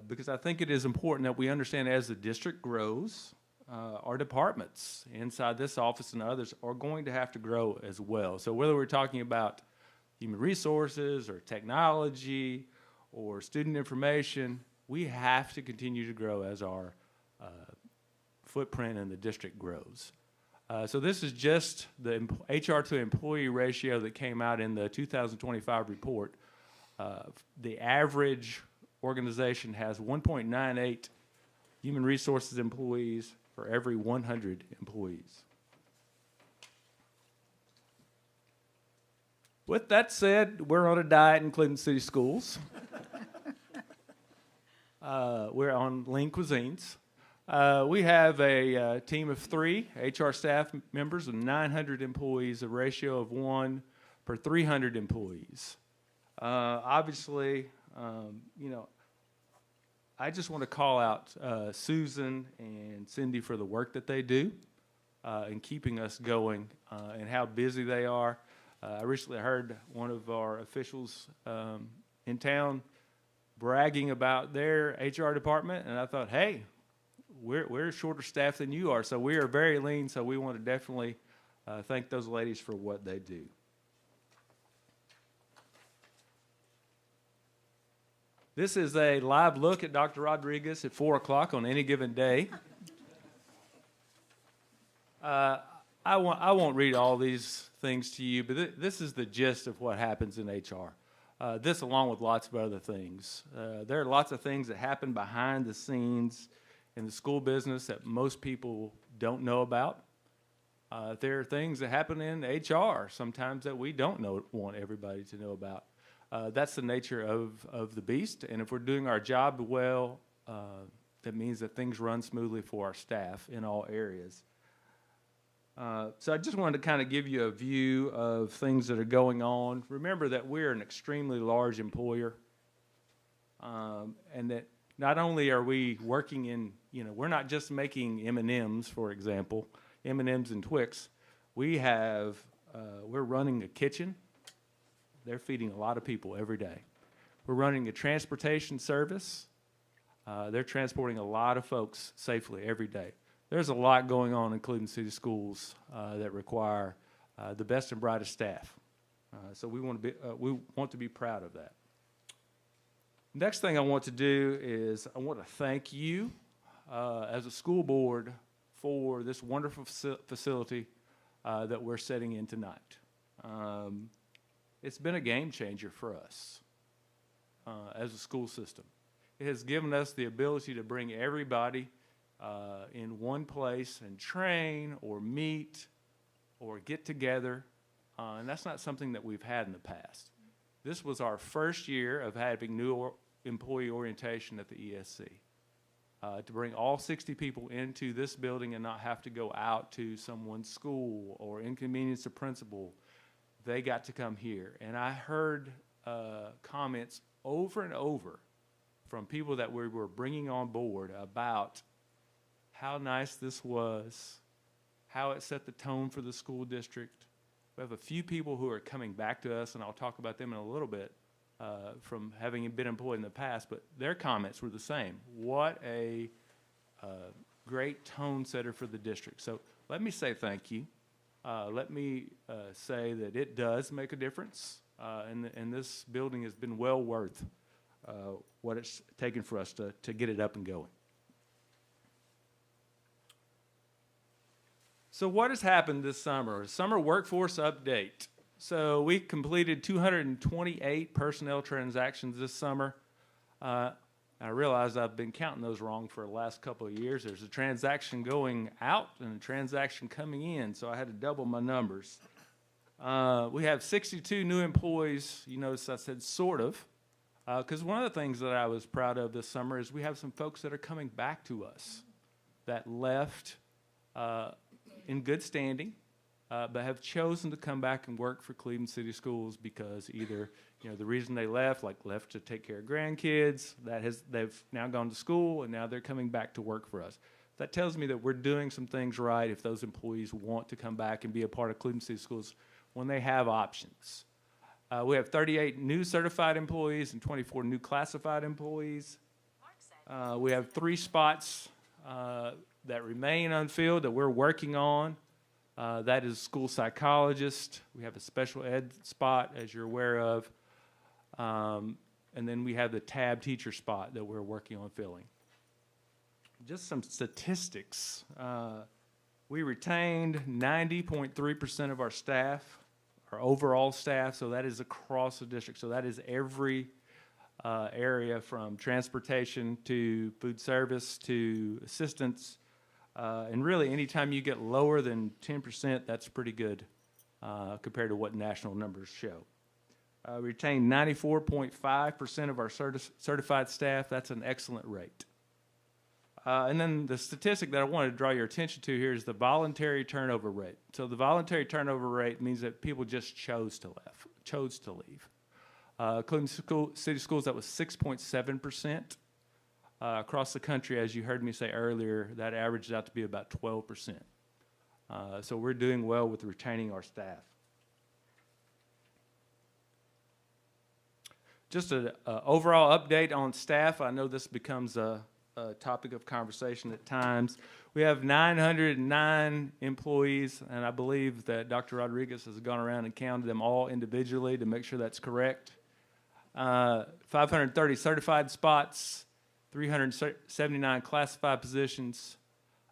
Speaker 10: because I think it is important that we understand as the district grows, our departments inside this office and others are going to have to grow as well. So whether we're talking about human resources or technology or student information, we have to continue to grow as our footprint in the district grows. So this is just the HR to employee ratio that came out in the 2025 report. The average organization has 1.98 human resources employees for every 100 employees. With that said, we're on a diet in Cleveland City Schools. We're on lean cuisines. We have a team of 3 HR staff members and 900 employees, a ratio of 1 per 300 employees. Obviously, I just want to call out Susan and Cindy for the work that they do in keeping us going and how busy they are. I recently heard one of our officials in town bragging about their HR department, and I thought, hey, we're shorter staffed than you are, so we are very lean. So we want to definitely thank those ladies for what they do. This is a live look at Dr. Rodriguez at 4 o'clock on any given day. I won't read all these things to you, but this is the gist of what happens in HR. This along with lots of other things. There are lots of things that happen behind the scenes in the school business that most people don't know about. There are things that happen in HR sometimes that we don't want everybody to know about. That's the nature of the beast, and if we're doing our job well, that means that things run smoothly for our staff in all areas. So I just wanted to kind of give you a view of things that are going on. Remember that we're an extremely large employer, and that not only are we working in, we're not just making M&Ms, for example, M&Ms and Twix. We're running a kitchen. They're feeding a lot of people every day. We're running a transportation service. They're transporting a lot of folks safely every day. There's a lot going on in Cleveland City Schools that require the best and brightest staff. So we want to be proud of that. Next thing I want to do is I want to thank you as a school board for this wonderful facility that we're setting in tonight. It's been a game changer for us as a school system. It has given us the ability to bring everybody in one place and train or meet or get together, and that's not something that we've had in the past. This was our first year of having new employee orientation at the ESC. To bring all 60 people into this building and not have to go out to someone's school or inconvenience a principal, they got to come here. And I heard comments over and over from people that we were bringing on board about how nice this was, how it set the tone for the school district. We have a few people who are coming back to us, and I'll talk about them in a little bit, from having been employed in the past, but their comments were the same. What a great tone setter for the district. So let me say thank you. Let me say that it does make a difference, and this building has been well worth what it's taken for us to get it up and going. So what has happened this summer? Summer workforce update. So we completed 228 personnel transactions this summer. I realize I've been counting those wrong for the last couple of years. There's a transaction going out and a transaction coming in, so I had to double my numbers. We have 62 new employees. You notice I said sort of, because one of the things that I was proud of this summer is we have some folks that are coming back to us that left in good standing, but have chosen to come back and work for Cleveland City Schools because either the reason they left to take care of grandkids, they've now gone to school and now they're coming back to work for us. That tells me that we're doing some things right if those employees want to come back and be a part of Cleveland City Schools when they have options. We have 38 new certified employees and 24 new classified employees. We have 3 spots that remain unfilled that we're working on. That is school psychologist. We have a special ed spot, as you're aware of. And then we have the tab teacher spot that we're working on filling. Just some statistics. We retained 90.3% of our staff, our overall staff, so that is across the district. So that is every area from transportation to food service to assistance. And really, anytime you get lower than 10%, that's pretty good compared to what national numbers show. We retained 94.5% of our certified staff. That's an excellent rate. And then the statistic that I wanted to draw your attention to here is the voluntary turnover rate. So the voluntary turnover rate means that people just chose to leave. Cleveland City Schools, that was 6.7%. Across the country, as you heard me say earlier, that averaged out to be about 12%. So we're doing well with retaining our staff. Just an overall update on staff. I know this becomes a a topic of conversation at times. We have 909 employees, and I believe that Dr. Rodriguez has gone around and counted them all individually to make sure that's correct. 530 certified spots, 379 classified positions,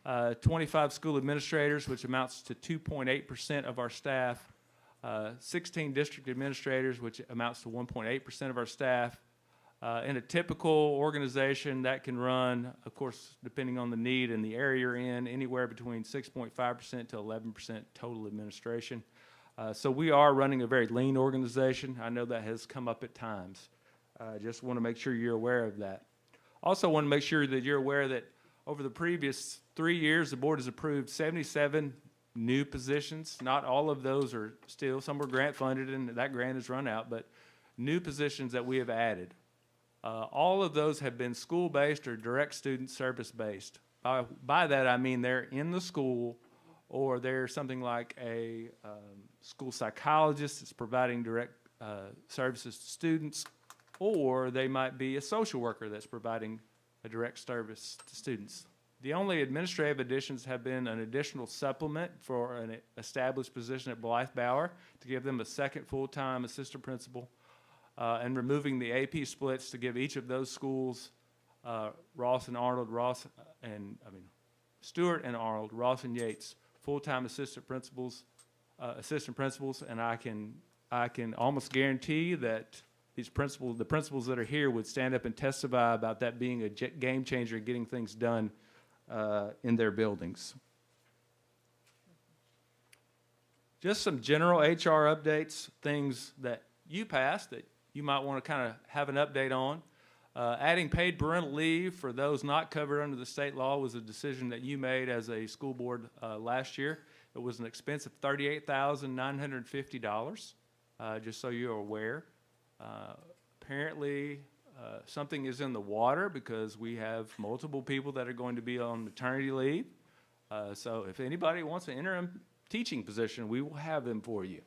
Speaker 10: 25 school administrators, which amounts to 2.8% of our staff, 16 district administrators, which amounts to 1.8% of our staff. In a typical organization, that can run, of course, depending on the need and the area you're in, anywhere between 6.5% to 11% total administration. So we are running a very lean organization. I know that has come up at times. Just want to make sure you're aware of that. Also want to make sure that you're aware that over the previous 3 years, the board has approved 77 new positions. Not all of those are still, some were grant funded and that grant has run out, but new positions that we have added. All of those have been school-based or direct student service-based. By that I mean they're in the school, or they're something like a school psychologist that's providing direct services to students, or they might be a social worker that's providing a direct service to students. The only administrative additions have been an additional supplement for an established position at Blythe Bower to give them a second full-time assistant principal, and removing the AP splits to give each of those schools, Ross and Arnold, Stewart and Arnold, Ross and Yates, full-time assistant principals, and I can almost guarantee that the principals that are here would stand up and testify about that being a game changer, getting things done in their buildings. Just some general HR updates, things that you passed that you might want to kind of have an update on. Adding paid parental leave for those not covered under the state law was a decision that you made as a school board last year. It was an expense of $38,950, just so you're aware. Apparently, something is in the water because we have multiple people that are going to be on maternity leave. So if anybody wants an interim teaching position, we will have them for you.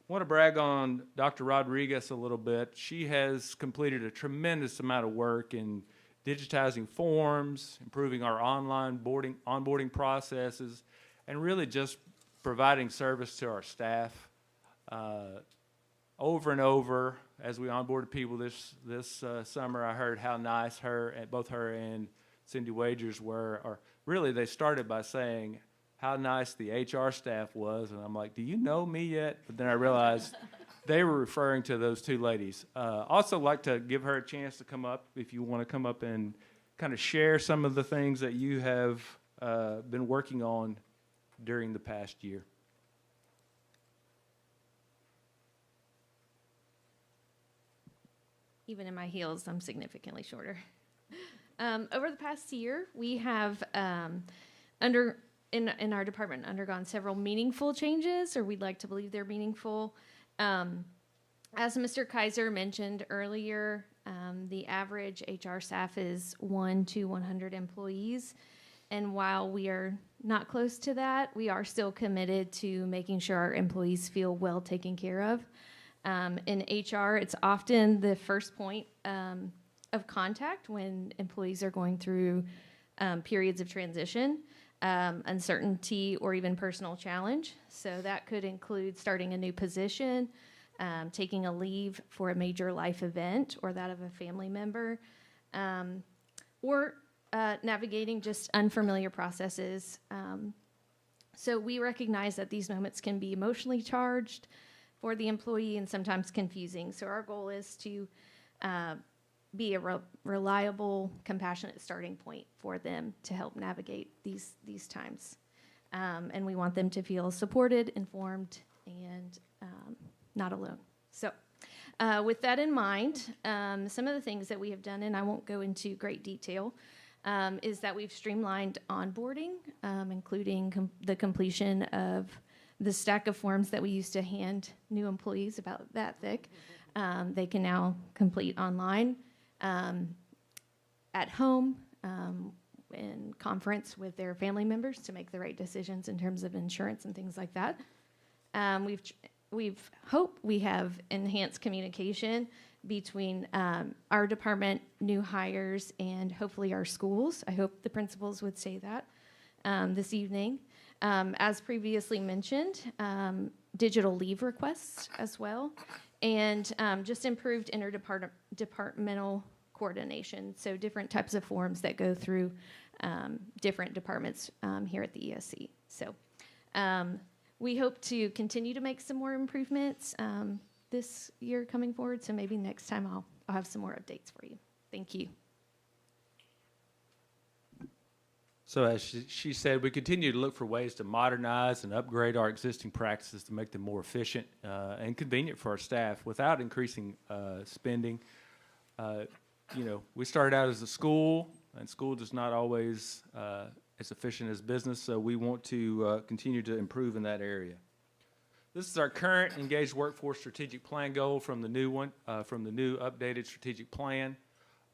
Speaker 10: Want to brag on Dr. Rodriguez a little bit. She has completed a tremendous amount of work in digitizing forms, improving our online onboarding processes, and really just providing service to our staff. Over and over, as we onboarded people this summer, I heard how nice both her and Cindy Wagers were. Or really, they started by saying how nice the HR staff was, and I'm like, do you know me yet? But then I realized they were referring to those two ladies. Also like to give her a chance to come up, if you want to come up and kind of share some of the things that you have been working on during the past year.
Speaker 11: Even in my heels, I'm significantly shorter. Over the past year, we have in our department undergone several meaningful changes, or we'd like to believe they're meaningful. As Mr. Kaiser mentioned earlier, the average HR staff is 1 to 100 employees. And while we are not close to that, we are still committed to making sure our employees feel well taken care of. In HR, it's often the first point of contact when employees are going through periods of transition, uncertainty, or even personal challenge. So that could include starting a new position, taking a leave for a major life event or that of a family member, or navigating just unfamiliar processes. So we recognize that these moments can be emotionally charged for the employee and sometimes confusing. So our goal is to be a reliable, compassionate starting point for them to help navigate these times. And we want them to feel supported, informed, and not alone. So with that in mind, some of the things that we have done, and I won't go into great detail, is that we've streamlined onboarding, including the completion of the stack of forms that we used to hand new employees about that thick. They can now complete online, at home, in conference with their family members to make the right decisions in terms of insurance and things like that. We have enhanced communication between our department, new hires, and hopefully our schools. I hope the principals would say that this evening. As previously mentioned, digital leave requests as well, and just improved interdepartmental coordination, so different types of forms that go through different departments here at the ESC. So we hope to continue to make some more improvements this year coming forward, so maybe next time I'll have some more updates for you. Thank you.
Speaker 10: So as she said, we continue to look for ways to modernize and upgrade our existing practices to make them more efficient and convenient for our staff without increasing spending. We started out as a school, and school is not always as efficient as business, so we want to continue to improve in that area. This is our current engaged workforce strategic plan goal from the new one, from the new updated strategic plan.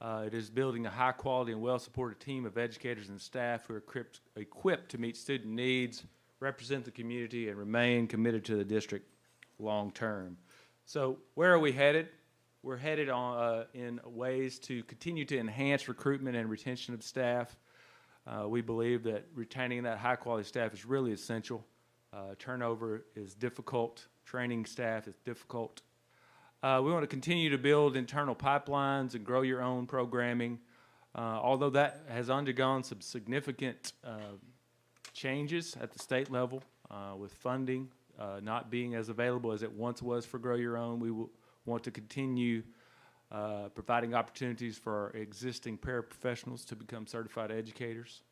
Speaker 10: It is building a high-quality and well-supported team of educators and staff who are equipped to meet student needs, represent the community, and remain committed to the district long-term. So where are we headed? We're headed on, in ways to continue to enhance recruitment and retention of staff. We believe that retaining that high-quality staff is really essential. Turnover is difficult. Training staff is difficult. We want to continue to build internal pipelines and grow your own programming. Although that has undergone some significant changes at the state level with funding not being as available as it once was for Grow Your Own, we will want to continue providing opportunities for our existing paraprofessionals to become certified educators.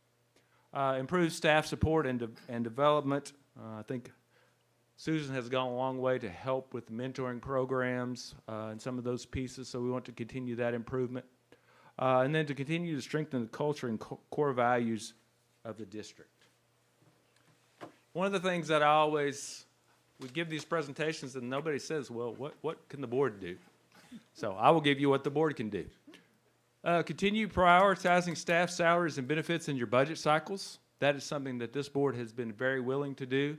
Speaker 10: Improve staff support and development. I think Susan has gone a long way to help with the mentoring programs and some of those pieces, so we want to continue that improvement. And then to continue to strengthen the culture and core values of the district. One of the things that we give these presentations and nobody says, well, what can the board do? So I will give you what the board can do. Continue prioritizing staff salaries and benefits in your budget cycles. That is something that this board has been very willing to do.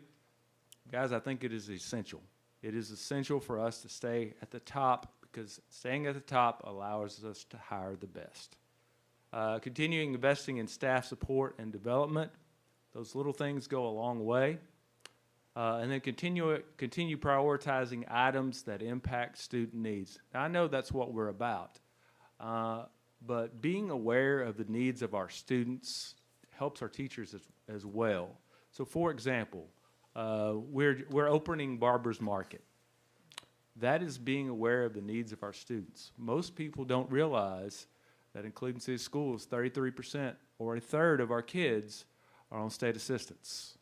Speaker 10: Guys, I think it is essential. It is essential for us to stay at the top because staying at the top allows us to hire the best. Continuing investing in staff support and development. Those little things go a long way. And then continue prioritizing items that impact student needs. Now, I know that's what we're about, but being aware of the needs of our students helps our teachers as well. So, for example, we're opening Barber's Market. That is being aware of the needs of our students. Most people don't realize that in Cleveland City Schools, 33% or a third of our kids are on state assistance.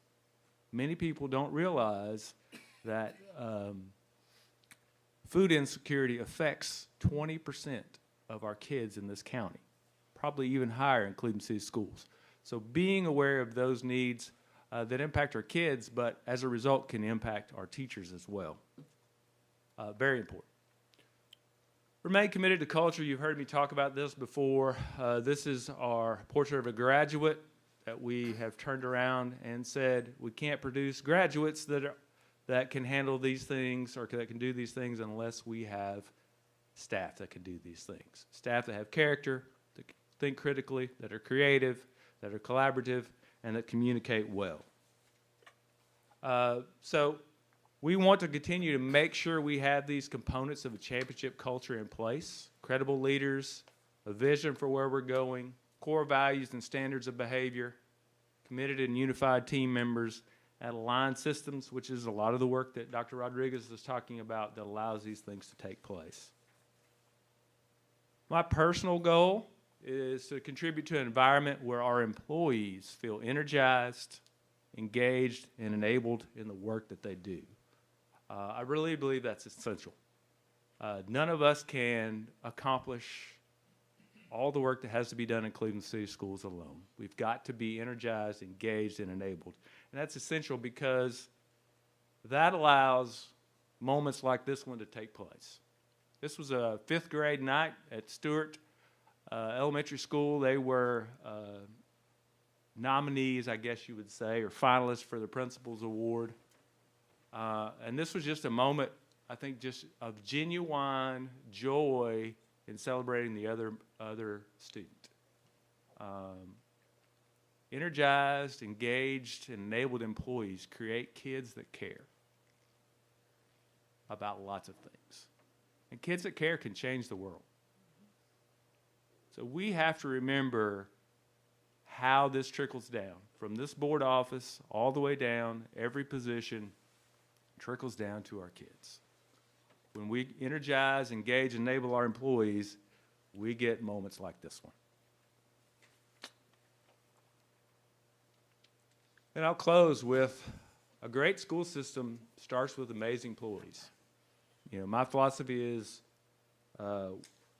Speaker 10: Many people don't realize that food insecurity affects 20% of our kids in this county, probably even higher in Cleveland City Schools. So being aware of those needs that impact our kids, but as a result can impact our teachers as well. Very important. Remain committed to culture. You've heard me talk about this before. This is our portrait of a graduate that we have turned around and said we can't produce graduates that can handle these things or that can do these things unless we have staff that can do these things. Staff that have character, that think critically, that are creative, that are collaborative, and that communicate well. So we want to continue to make sure we have these components of a championship culture in place, credible leaders, a vision for where we're going, core values and standards of behavior, committed and unified team members, and aligned systems, which is a lot of the work that Dr. Rodriguez is talking about that allows these things to take place. My personal goal is to contribute to an environment where our employees feel energized, engaged, and enabled in the work that they do. I really believe that's essential. None of us can accomplish all the work that has to be done in Cleveland City Schools alone. We've got to be energized, engaged, and enabled. And that's essential because that allows moments like this one to take place. This was a 5th grade night at Stewart Elementary School. They were nominees, I guess you would say, or finalists for the Principal's Award. And this was just a moment I think just of genuine joy in celebrating the other student. Energized, engaged, and enabled employees create kids that care about lots of things. And kids that care can change the world. So we have to remember how this trickles down from this board office all the way down, every position trickles down to our kids. When we energize, engage, enable our employees, we get moments like this one. And I'll close with a great school system starts with amazing employees. You know, my philosophy is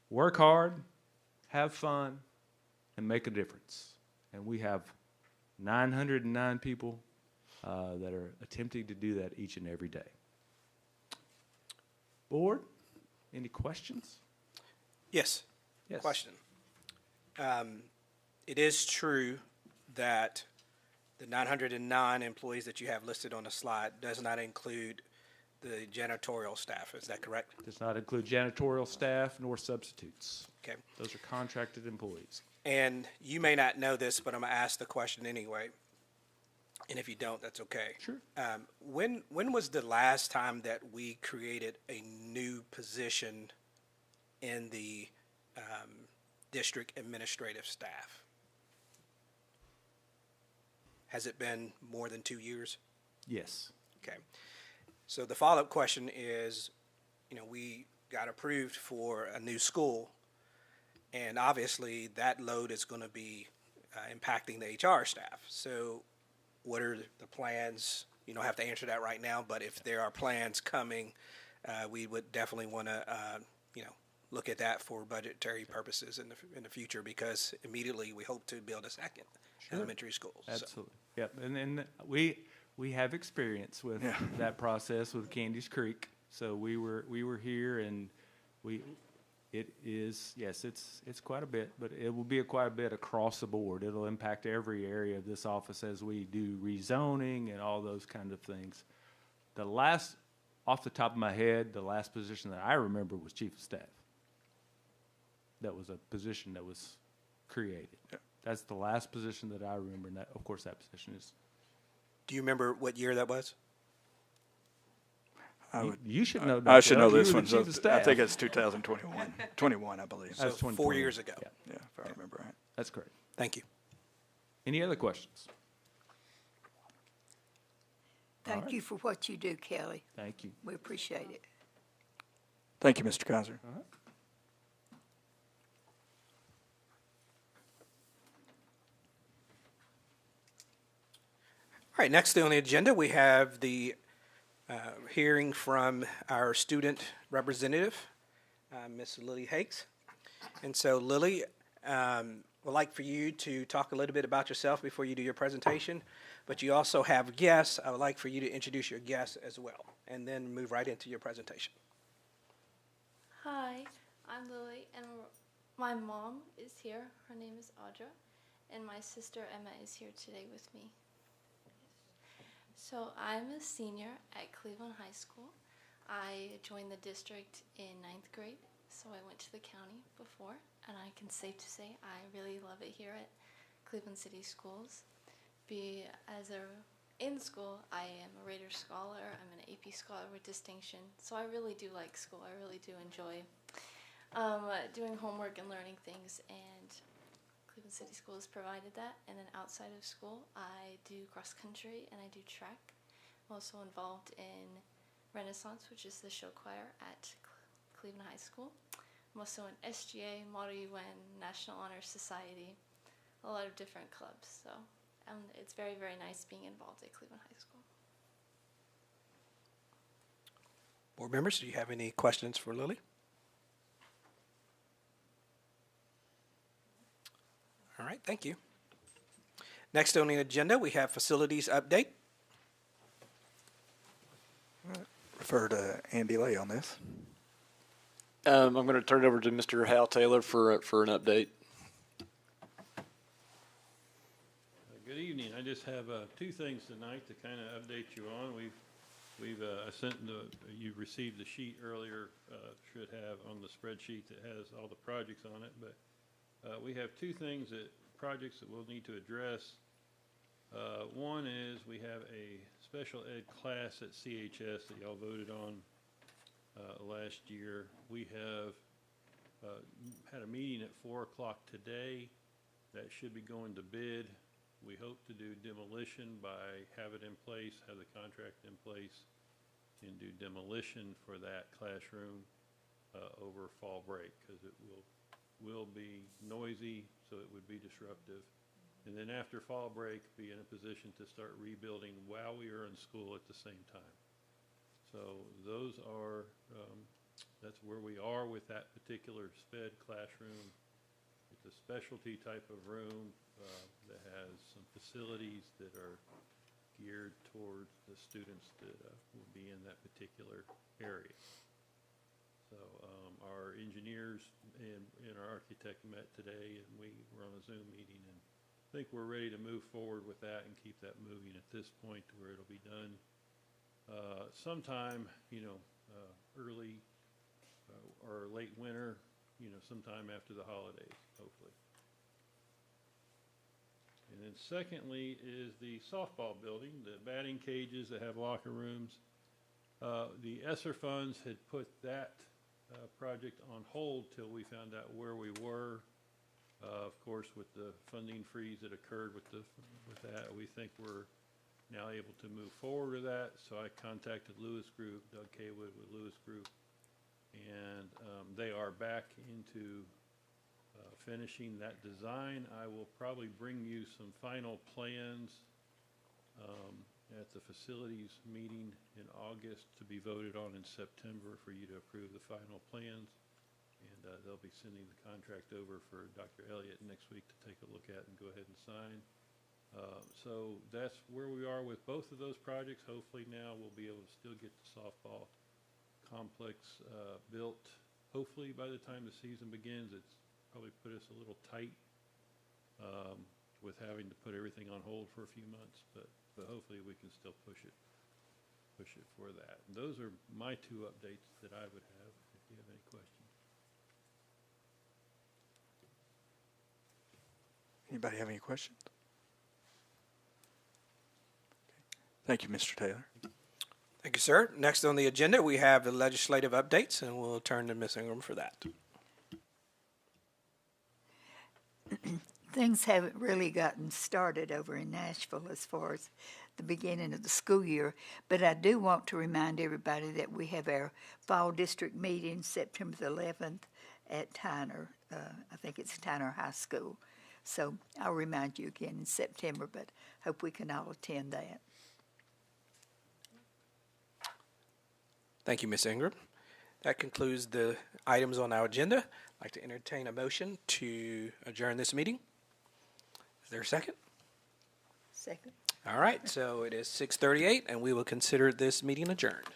Speaker 10: work hard, have fun, and make a difference. And we have 909 people that are attempting to do that each and every day. Board, any questions?
Speaker 1: Yes.
Speaker 10: Yes.
Speaker 1: Question. It is true that the 909 employees that you have listed on the slide does not include the janitorial staff. Is that correct?
Speaker 10: Does not include janitorial staff nor substitutes.
Speaker 1: Okay.
Speaker 10: Those are contracted employees.
Speaker 1: And you may not know this, but I'm going to ask the question anyway. And if you don't, that's okay.
Speaker 10: Sure.
Speaker 1: When was the last time that we created a new position in the district administrative staff? Has it been more than 2 years?
Speaker 10: Yes.
Speaker 1: Okay. So the follow-up question is, you know, we got approved for a new school, and obviously that load is going to be impacting the HR staff. So what are the plans? You don't have to answer that right now, but if there are plans coming, we would definitely want to, look at that for budgetary purposes in the future, because immediately we hope to build a second elementary school.
Speaker 10: Absolutely. Yep. And then we have experience with that process with Candies Creek. So we were here, and it is, yes, it's quite a bit, but it will be quite a bit across the board. It'll impact every area of this office as we do rezoning and all those kind of things. Off the top of my head, the last position that I remember was Chief of Staff. That was a position that was created.
Speaker 4: Yeah.
Speaker 10: That's the last position that I remember, and that, of course, that position is.
Speaker 1: Do you remember what year that was?
Speaker 10: You should know.
Speaker 4: I should know
Speaker 10: You
Speaker 4: this
Speaker 10: were
Speaker 4: one.
Speaker 10: the
Speaker 4: So
Speaker 10: Chief of Staff.
Speaker 4: I think it's 2021. 21, I believe.
Speaker 1: So
Speaker 10: That's
Speaker 1: 4
Speaker 10: 2021.
Speaker 1: years ago.
Speaker 10: Yeah,
Speaker 4: Yeah, if I remember right.
Speaker 10: that's correct.
Speaker 1: Thank you.
Speaker 10: Any other questions?
Speaker 5: Thank you for what you do, Kelly.
Speaker 10: Thank you.
Speaker 5: We appreciate it.
Speaker 4: Thank you, Mr. Kaiser.
Speaker 1: All right, next on the agenda, we have the hearing from our student representative, Ms. Lily Hakes. And so, Lily, would like for you to talk a little bit about yourself before you do your presentation, but you also have guests. I would like for you to introduce your guests as well, and then move right into your presentation.
Speaker 9: Hi, I'm Lily, and my mom is here. Her name is Audra, and my sister Emma is here today with me. So I'm a senior at Cleveland High School. I joined the district in 9th grade, so I went to the county before, and I can safe to say I really love it here at Cleveland City Schools. In school, I am a Rader Scholar. I'm an AP Scholar with distinction, so I really do like school. I really do enjoy doing homework and learning things, and Cleveland City Schools provided that. And then outside of school, I do cross country and I do track. I'm also involved in Renaissance, which is the show choir at Cleveland High School. I'm also in SGA, Model UN, National Honor Society, a lot of different clubs. So it's very, very nice being involved at Cleveland High School.
Speaker 1: Board members, do you have any questions for Lily? All right, thank you. Next on the agenda, we have facilities update.
Speaker 4: Refer to Andy Lay on this.
Speaker 8: I'm going to turn it over to Mr. Hal Taylor for an update.
Speaker 12: Good evening. I just have two things tonight to kind of update you on. We've I sent you received the sheet earlier, should have on the spreadsheet that has all the projects on it, but we have two projects that we'll need to address. One is we have a special ed class at CHS that y'all voted on last year. We have had a meeting at 4 o'clock today that should be going to bid. We hope to do demolition have it in place, have the contract in place, and do demolition for that classroom over fall break, because it will be noisy, so it would be disruptive. And then after fall break, be in a position to start rebuilding while we are in school at the same time. So those are, that's where we are with that particular SPED classroom. It's a specialty type of room that has some facilities that are geared towards the students that will be in that particular area. So our engineers and our architect met today, and we were on a Zoom meeting, and I think we're ready to move forward with that and keep that moving at this point to where it'll be done sometime, early or late winter, sometime after the holidays, hopefully. And then secondly is the softball building, the batting cages that have locker rooms. The ESSER funds had put that project on hold till we found out where we were. Of course, with the funding freeze that occurred with that, we think we're now able to move forward with that. So I contacted Lewis Group, Doug Kaywood with Lewis Group, and they are back into finishing that design. I will probably bring you some final plans at the facilities meeting in August to be voted on in September for you to approve the final plans. And they'll be sending the contract over for Dr. Elliott next week to take a look at and go ahead and sign. So that's where we are with both of those projects. Hopefully now we'll be able to still get the softball complex built. Hopefully by the time the season begins, it's probably put us a little tight with having to put everything on hold for a few months, but hopefully we can still push it for that. And those are my two updates that I would have, if you have any questions.
Speaker 4: Anybody have any questions? Thank you, Mr. Taylor.
Speaker 1: Thank you, sir. Next on the agenda, we have the legislative updates, and we'll turn to Ms. Ingram for that.
Speaker 5: Things haven't really gotten started over in Nashville as far as the beginning of the school year, but I do want to remind everybody that we have our fall district meeting September the 11th at Tyner. I think it's Tyner High School. So I'll remind you again in September, but hope we can all attend that.
Speaker 1: Thank you, Ms. Ingram. That concludes the items on our agenda. I'd like to entertain a motion to adjourn this meeting. Is there a second?
Speaker 5: Second.
Speaker 1: All right, so it is 6:38, and we will consider this meeting adjourned.